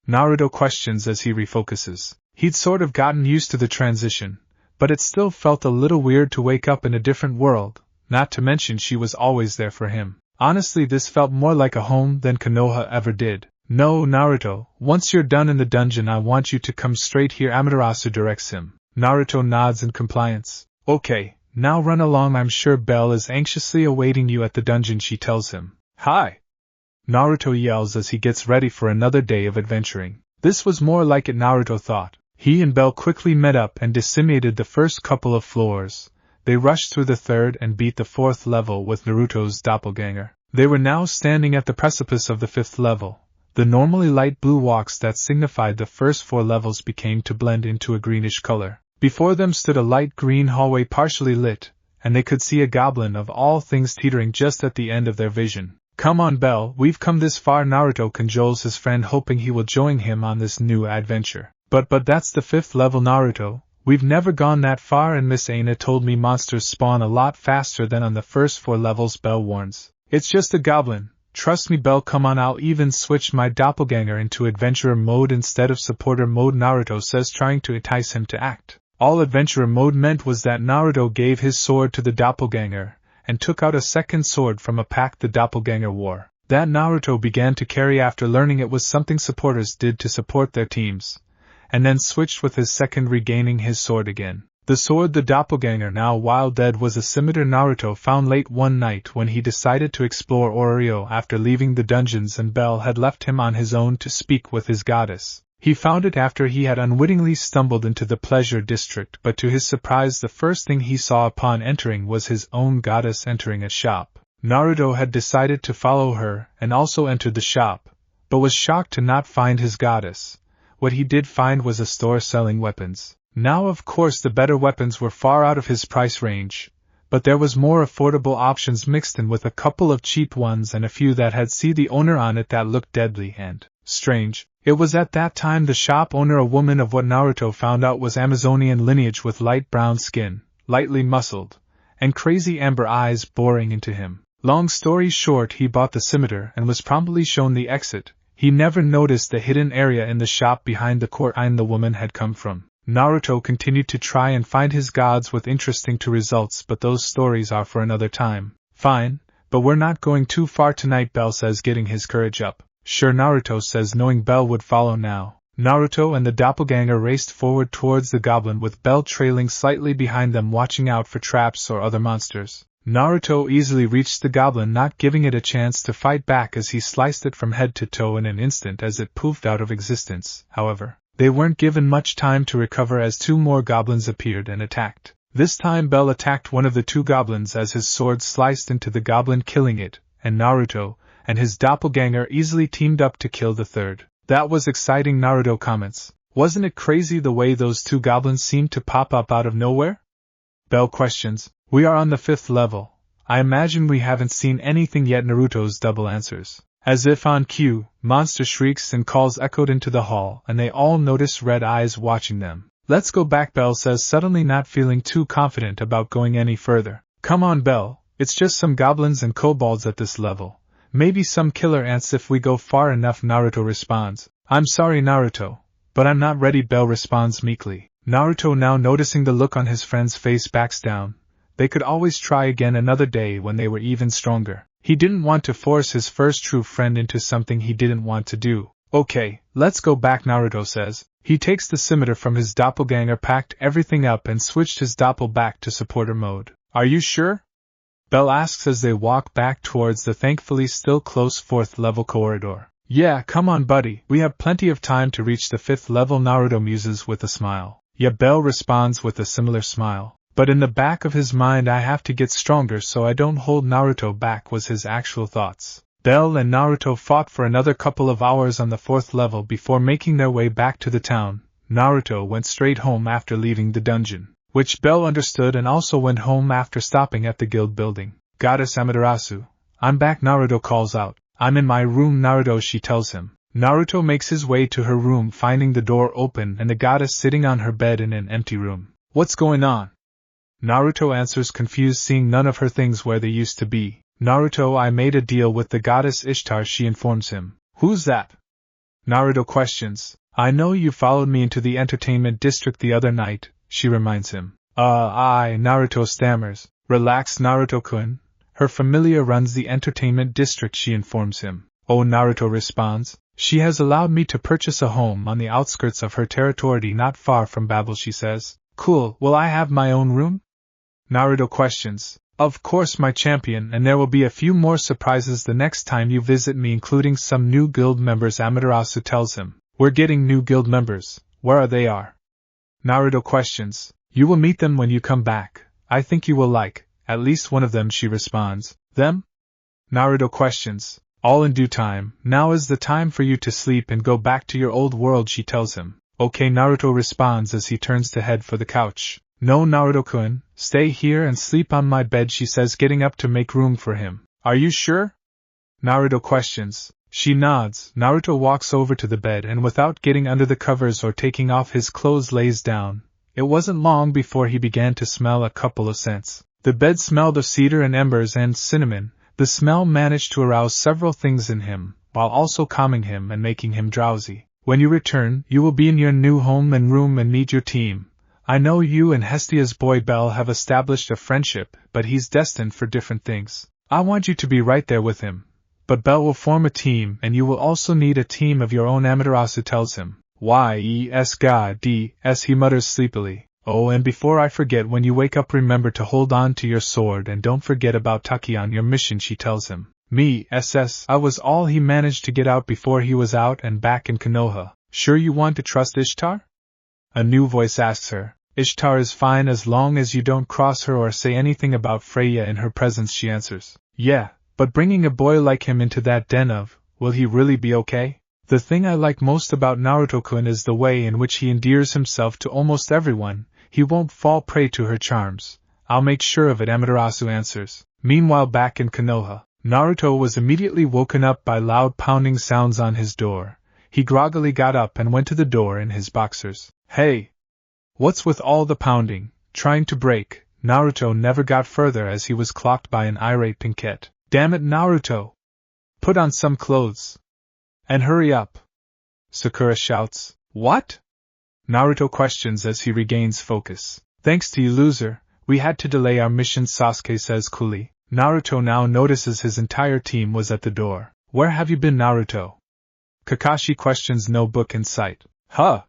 S1: Naruto questions as he refocuses. He'd sort of gotten used to the transition, but it still felt a little weird to wake up in a different world, not to mention she was always there for him. Honestly, this felt more like a home than Konoha ever did. No, Naruto, once you're done in the dungeon I want you to come straight here, Amaterasu directs him. Naruto nods in compliance. Okay, now run along, I'm sure Belle is anxiously awaiting you at the dungeon, she tells him. Hi! Naruto yells as he gets ready for another day of adventuring. This was more like it, Naruto thought. He and Belle quickly met up and decimated the first couple of floors. They rushed through the third and beat the fourth level with Naruto's doppelganger. They were now standing at the precipice of the fifth level. The normally light blue walks that signified the first 4 levels became to blend into a greenish color. Before them stood a light green hallway partially lit, and they could see a goblin of all things teetering just at the end of their vision. Come on, Belle, we've come this far, Naruto cajoles his friend, hoping he will join him on this new adventure. But that's the 5th level, Naruto. We've never gone that far, and Miss Aina told me monsters spawn a lot faster than on the first 4 levels, Belle warns. It's just a goblin. Trust me, Belle, come on, I'll even switch my doppelganger into adventurer mode instead of supporter mode, Naruto says, trying to entice him to act. All adventurer mode meant was that Naruto gave his sword to the doppelganger, and took out a second sword from a pack the doppelganger wore. That Naruto began to carry after learning it was something supporters did to support their teams, and then switched with his second, regaining his sword again. The sword the doppelganger, now while dead, was a scimitar Naruto found late one night when he decided to explore Oreo after leaving the dungeons and Belle had left him on his own to speak with his goddess. He found it after he had unwittingly stumbled into the pleasure district, but to his surprise the first thing he saw upon entering was his own goddess entering a shop. Naruto had decided to follow her and also entered the shop, but was shocked to not find his goddess. What he did find was a store selling weapons. Now, of course, the better weapons were far out of his price range, but there was more affordable options mixed in with a couple of cheap ones and a few that had "See the owner" on it that looked deadly and strange. It was at that time the shop owner, a woman of what Naruto found out was Amazonian lineage with light brown skin, lightly muscled, and crazy amber eyes boring into him. Long story short, he bought the scimitar and was promptly shown the exit. He never noticed the hidden area in the shop behind the courtyard the woman had come from. Naruto continued to try and find his gods with interesting results, but those stories are for another time. Fine, but we're not going too far tonight, Belle says, getting his courage up. Sure, Naruto says, knowing Belle would follow now. Naruto and the doppelganger raced forward towards the goblin, with Belle trailing slightly behind them, watching out for traps or other monsters. Naruto easily reached the goblin, not giving it a chance to fight back as he sliced it from head to toe in an instant as it poofed out of existence. However, they weren't given much time to recover as two more goblins appeared and attacked. This time Bell attacked one of the two goblins as his sword sliced into the goblin, killing it, and Naruto and his doppelganger easily teamed up to kill the third. That was exciting, Naruto comments. Wasn't it crazy the way those two goblins seemed to pop up out of nowhere? Bell questions. We are on the 5th level. I imagine we haven't seen anything yet, Naruto's double answers. As if on cue, monster shrieks and calls echoed into the hall, and they all notice red eyes watching them. Let's go back, Bell says, suddenly not feeling too confident about going any further. Come on, Bell, it's just some goblins and kobolds at this level. Maybe some killer ants if we go far enough, Naruto responds. I'm sorry, Naruto, but I'm not ready, Bell responds meekly. Naruto, now noticing the look on his friend's face, backs down. They could always try again another day when they were even stronger. He didn't want to force his first true friend into something he didn't want to do. Okay, let's go back, Naruto says. He takes the scimitar from his doppelganger, packed everything up and switched his doppel back to supporter mode. Are you sure? Bell asks as they walk back towards the thankfully still close 4th level corridor. Yeah, come on buddy, we have plenty of time to reach the 5th level, Naruto muses with a smile. Yeah, Bell responds with a similar smile. But in the back of his mind, I have to get stronger so I don't hold Naruto back, was his actual thoughts. Bell and Naruto fought for another couple of hours on the 4th level before making their way back to the town. Naruto went straight home after leaving the dungeon, which Bell understood, and also went home after stopping at the guild building. Goddess Amaterasu, I'm back, Naruto calls out. I'm in my room, Naruto, she tells him. Naruto makes his way to her room, finding the door open and the goddess sitting on her bed in an empty room. What's going on? Naruto answers, confused, seeing none of her things where they used to be. Naruto, I made a deal with the goddess Ishtar, she informs him. Who's that? Naruto questions. I know you followed me into the entertainment district the other night, she reminds him. Naruto stammers. Relax, Naruto-kun. Her familiar runs the entertainment district, she informs him. Oh, Naruto responds. She has allowed me to purchase a home on the outskirts of her territory not far from Babel, she says. Cool, will I have my own room? Naruto questions. Of course, my champion, and there will be a few more surprises the next time you visit me, including some new guild members, Amaterasu tells him. We're getting new guild members. Where are they? Naruto questions. You will meet them when you come back. I think you will like at least one of them, she responds. Them? Naruto questions. All in due time. Now is the time for you to sleep and go back to your old world, she tells him. Okay, Naruto responds as he turns to head for the couch. No, Naruto-kun, stay here and sleep on my bed, she says, getting up to make room for him. Are you sure? Naruto questions. She nods. Naruto walks over to the bed and, without getting under the covers or taking off his clothes, lays down. It wasn't long before he began to smell a couple of scents. The bed smelled of cedar and embers and cinnamon. The smell managed to arouse several things in him, while also calming him and making him drowsy. When you return, you will be in your new home and room and meet your team. I know you and Hestia's boy Bell have established a friendship, but he's destined for different things. I want you to be right there with him. But Bell will form a team, and you will also need a team of your own, Amaterasu tells him. Yes, he mutters sleepily. Oh, and before I forget, when you wake up, remember to hold on to your sword and don't forget about Taki on your mission, she tells him. I was all he managed to get out before he was out and back in Konoha. Sure you want to trust Ishtar? A new voice asks her. Ishtar is fine as long as you don't cross her or say anything about Freya in her presence, she answers. Yeah, but bringing a boy like him into that den will he really be okay? The thing I like most about Naruto-kun is the way in which he endears himself to almost everyone. He won't fall prey to her charms. I'll make sure of it, Amaterasu answers. Meanwhile, back in Konoha, Naruto was immediately woken up by loud pounding sounds on his door. He groggily got up and went to the door in his boxers. Hey! What's with all the pounding? Trying to break? Naruto never got further as he was clocked by an irate Pinkette. Damn it, Naruto! Put on some clothes. And hurry up! Sakura shouts. What? Naruto questions as he regains focus. Thanks to you, loser, we had to delay our mission, Sasuke says coolly. Naruto now notices his entire team was at the door. Where have you been, Naruto? Kakashi questions, no book in sight. Huh?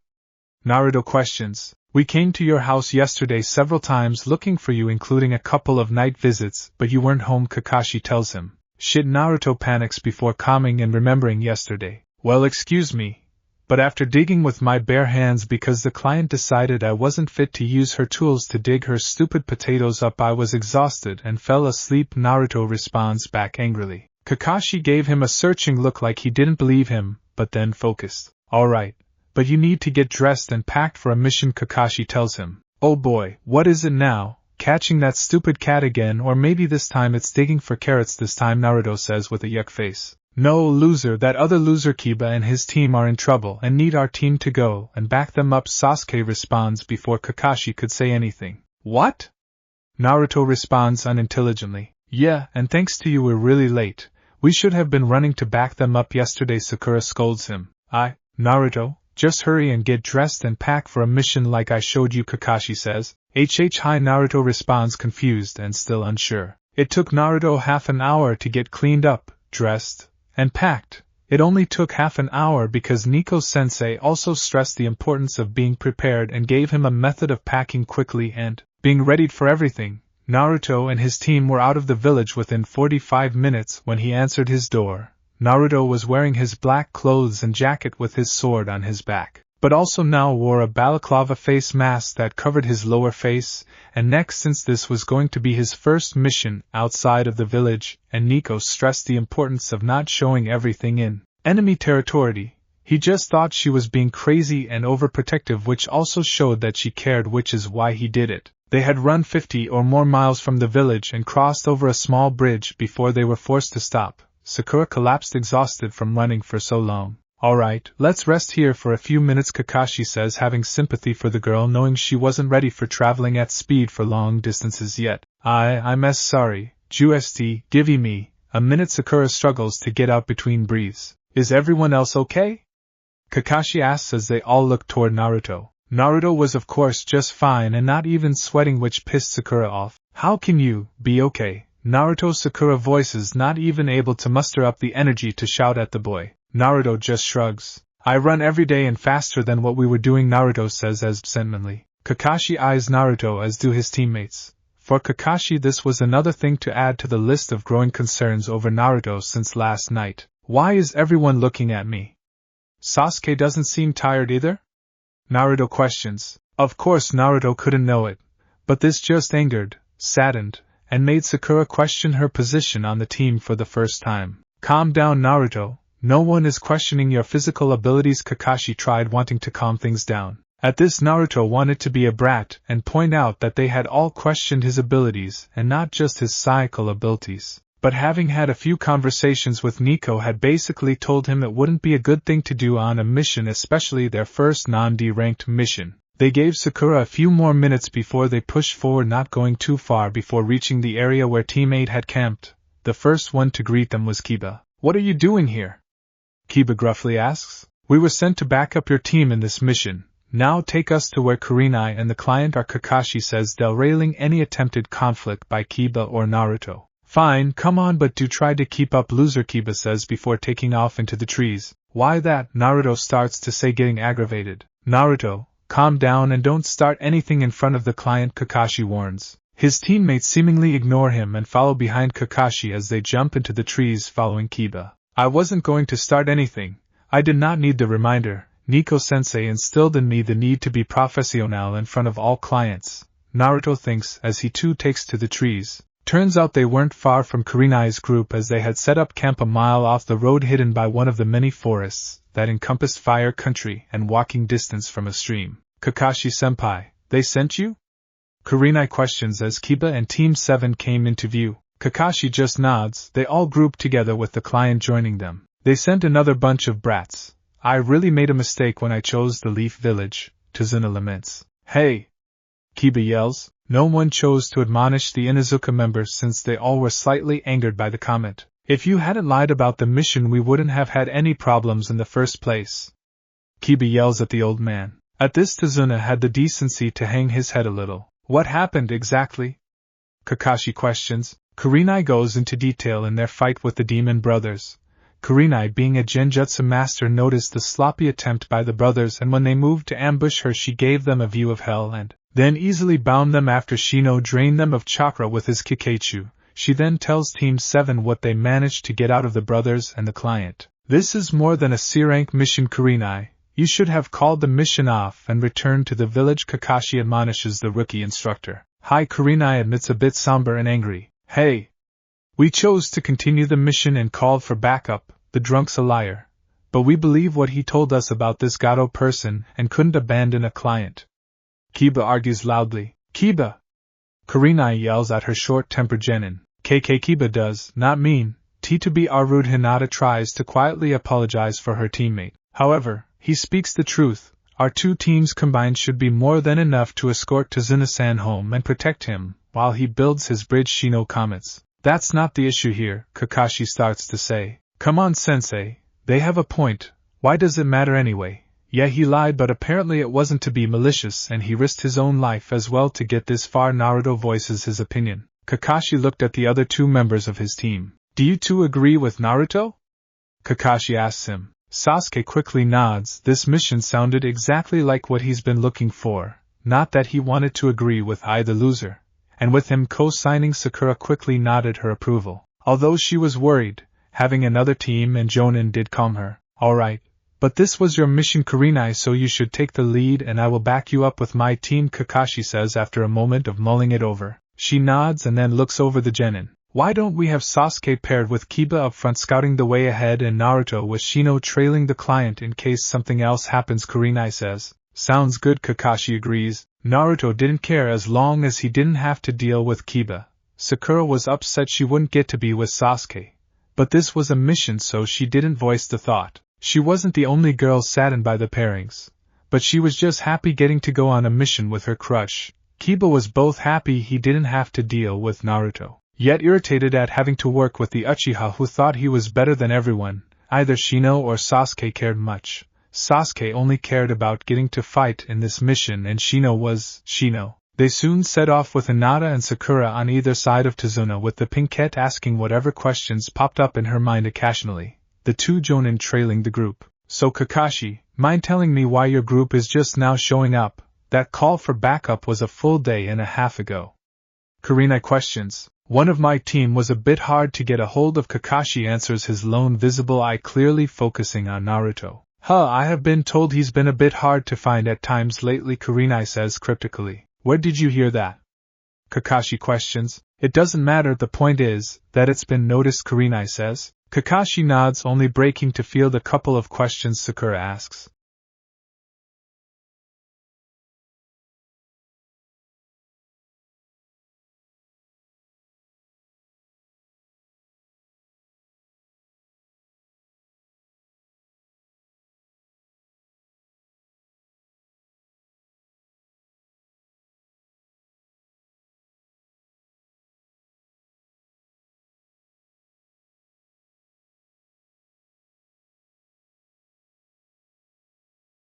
S1: Naruto questions. We came to your house yesterday several times looking for you, including a couple of night visits, but you weren't home, Kakashi tells him. Shit, Naruto panics before calming and remembering yesterday. Well, excuse me, but after digging with my bare hands because the client decided I wasn't fit to use her tools to dig her stupid potatoes up, I was exhausted and fell asleep, Naruto responds back angrily. Kakashi gave him a searching look like he didn't believe him, but then focused. Alright, but you need to get dressed and packed for a mission, Kakashi tells him. Oh boy, what is it now? Catching that stupid cat again, or maybe this time it's digging for carrots this time, Naruto says with a yuck face. No, loser, that other loser Kiba and his team are in trouble and need our team to go and back them up, Sasuke responds before Kakashi could say anything. What? Naruto responds unintelligently. Yeah, and thanks to you we're really late. We should have been running to back them up yesterday, Sakura scolds him. Naruto, just hurry and get dressed and pack for a mission like I showed you, Kakashi says. Hi, Naruto responds confused and still unsure. It took Naruto half an hour to get cleaned up, dressed, and packed. It only took half an hour because Nico-sensei also stressed the importance of being prepared and gave him a method of packing quickly and being ready for everything. Naruto and his team were out of the village within 45 minutes when he answered his door. Naruto was wearing his black clothes and jacket with his sword on his back, but also now wore a balaclava face mask that covered his lower face and neck since this was going to be his first mission outside of the village, and Nico stressed the importance of not showing everything in enemy territory. He just thought she was being crazy and overprotective, which also showed that she cared, which is why he did it. They had run 50 or more miles from the village and crossed over a small bridge before they were forced to stop. Sakura collapsed exhausted from running for so long. Alright, let's rest here for a few minutes, Kakashi says, having sympathy for the girl, knowing she wasn't ready for traveling at speed for long distances yet. I'm sorry, Just give me a minute. Sakura struggles to get out between breaths. Is everyone else okay? Kakashi asks as they all look toward Naruto. Naruto was of course just fine and not even sweating, which pissed Sakura off. How can you be okay, Naruto? Sakura voices, not even able to muster up the energy to shout at the boy. Naruto just shrugs. I run every day and faster than what we were doing, Naruto says absently. Kakashi eyes Naruto, as do his teammates. For Kakashi this was another thing to add to the list of growing concerns over Naruto since last night. Why is everyone looking at me? Sasuke doesn't seem tired either? Naruto questions. Of course Naruto couldn't know it, but this just angered, saddened, and made Sakura question her position on the team for the first time. Calm down, Naruto. No one is questioning your physical abilities. Kakashi tried wanting to calm things down. At this, Naruto wanted to be a brat and point out that they had all questioned his abilities and not just his psychical abilities. But having had a few conversations with Nico had basically told him it wouldn't be a good thing to do on a mission, especially their first non-D-ranked mission. They gave Sakura a few more minutes before they pushed forward, not going too far before reaching the area where Team 8 had camped. The first one to greet them was Kiba. What are you doing here? Kiba gruffly asks. We were sent to back up your team in this mission. Now take us to where Kurenai and the client are, Kakashi says, derailing any attempted conflict by Kiba or Naruto. Fine, come on, but do try to keep up, loser, Kiba says before taking off into the trees. Why that? Naruto starts to say, getting aggravated. Naruto, calm down and don't start anything in front of the client, Kakashi warns. His teammates seemingly ignore him and follow behind Kakashi as they jump into the trees following Kiba. I wasn't going to start anything. I did not need the reminder. Nico-sensei instilled in me the need to be professional in front of all clients, Naruto thinks as he too takes to the trees. Turns out they weren't far from Kurenai's group, as they had set up camp a mile off the road hidden by one of the many forests that encompassed fire country and walking distance from a stream. Kakashi-senpai, they sent you? Kurenai questions as Kiba and Team 7 came into view. Kakashi just nods. They all grouped together with the client joining them. They sent another bunch of brats. I really made a mistake when I chose the Leaf Village, Tazuna laments. Hey! Kiba yells. No one chose to admonish the Inuzuka members since they all were slightly angered by the comment. If you hadn't lied about the mission, we wouldn't have had any problems in the first place. Kiba yells at the old man. At this, Tazuna had the decency to hang his head a little. What happened exactly? Kakashi questions. Kurenai goes into detail in their fight with the demon brothers. Kurenai, being a genjutsu master, noticed the sloppy attempt by the brothers, and when they moved to ambush her she gave them a view of hell and then easily bound them after Shino drained them of chakra with his Kikeichu. She then tells Team 7 what they managed to get out of the brothers and the client. This is more than a C-rank mission, Kurenai. You should have called the mission off and returned to the village, Kakashi admonishes the rookie instructor. Hi, Kurenai admits, a bit somber and angry. Hey! We chose to continue the mission and called for backup. The drunk's a liar. But we believe what he told us about this Gato person and couldn't abandon a client. Kiba argues loudly. Kiba! Kurenai yells at her short-tempered genin. KK Kiba does not mean to be rude. Hinata tries to quietly apologize for her teammate. However, he speaks the truth. Our two teams combined should be more than enough to escort Tazuna-san home and protect him while he builds his bridge, Shino comments. That's not the issue here, Kakashi starts to say. Come on, sensei, they have a point. Why does it matter anyway? Yeah, he lied, but apparently it wasn't to be malicious, and he risked his own life as well to get this far. Naruto voices his opinion. Kakashi looked at the other two members of his team. Do you two agree with Naruto? Kakashi asks him. Sasuke quickly nods. This mission sounded exactly like what he's been looking for. Not that he wanted to agree with either loser. And with him co-signing, Sakura quickly nodded her approval. Although she was worried, having another team and Jonin did calm her. Alright, but this was your mission, Kurenai, so you should take the lead and I will back you up with my team, Kakashi says after a moment of mulling it over. She nods and then looks over the genin. Why don't we have Sasuke paired with Kiba up front scouting the way ahead and Naruto with Shino trailing the client in case something else happens, Kurenai says. Sounds good, Kakashi agrees. Naruto didn't care as long as he didn't have to deal with Kiba. Sakura was upset she wouldn't get to be with Sasuke. But this was a mission, so she didn't voice the thought. She wasn't the only girl saddened by the pairings. But she was just happy getting to go on a mission with her crush. Kiba was both happy he didn't have to deal with Naruto, yet irritated at having to work with the Uchiha who thought he was better than everyone. Either Shino or Sasuke cared much. Sasuke only cared about getting to fight in this mission, and Shino was Shino. They soon set off with Hinata and Sakura on either side of Tazuna, with the Pinkette asking whatever questions popped up in her mind occasionally, the two Jonin trailing the group. So Kakashi, mind telling me why your group is just now showing up? That call for backup was a full day and a half ago. Kurenai questions. One of my team was a bit hard to get a hold of, Kakashi answers, his lone visible eye clearly focusing on Naruto. I have been told he's been a bit hard to find at times lately, Kurenai says cryptically. Where did you hear that? Kakashi questions. It doesn't matter, the point is that it's been noticed, Kurenai says. Kakashi nods, only breaking to field a couple of questions Sakura asks.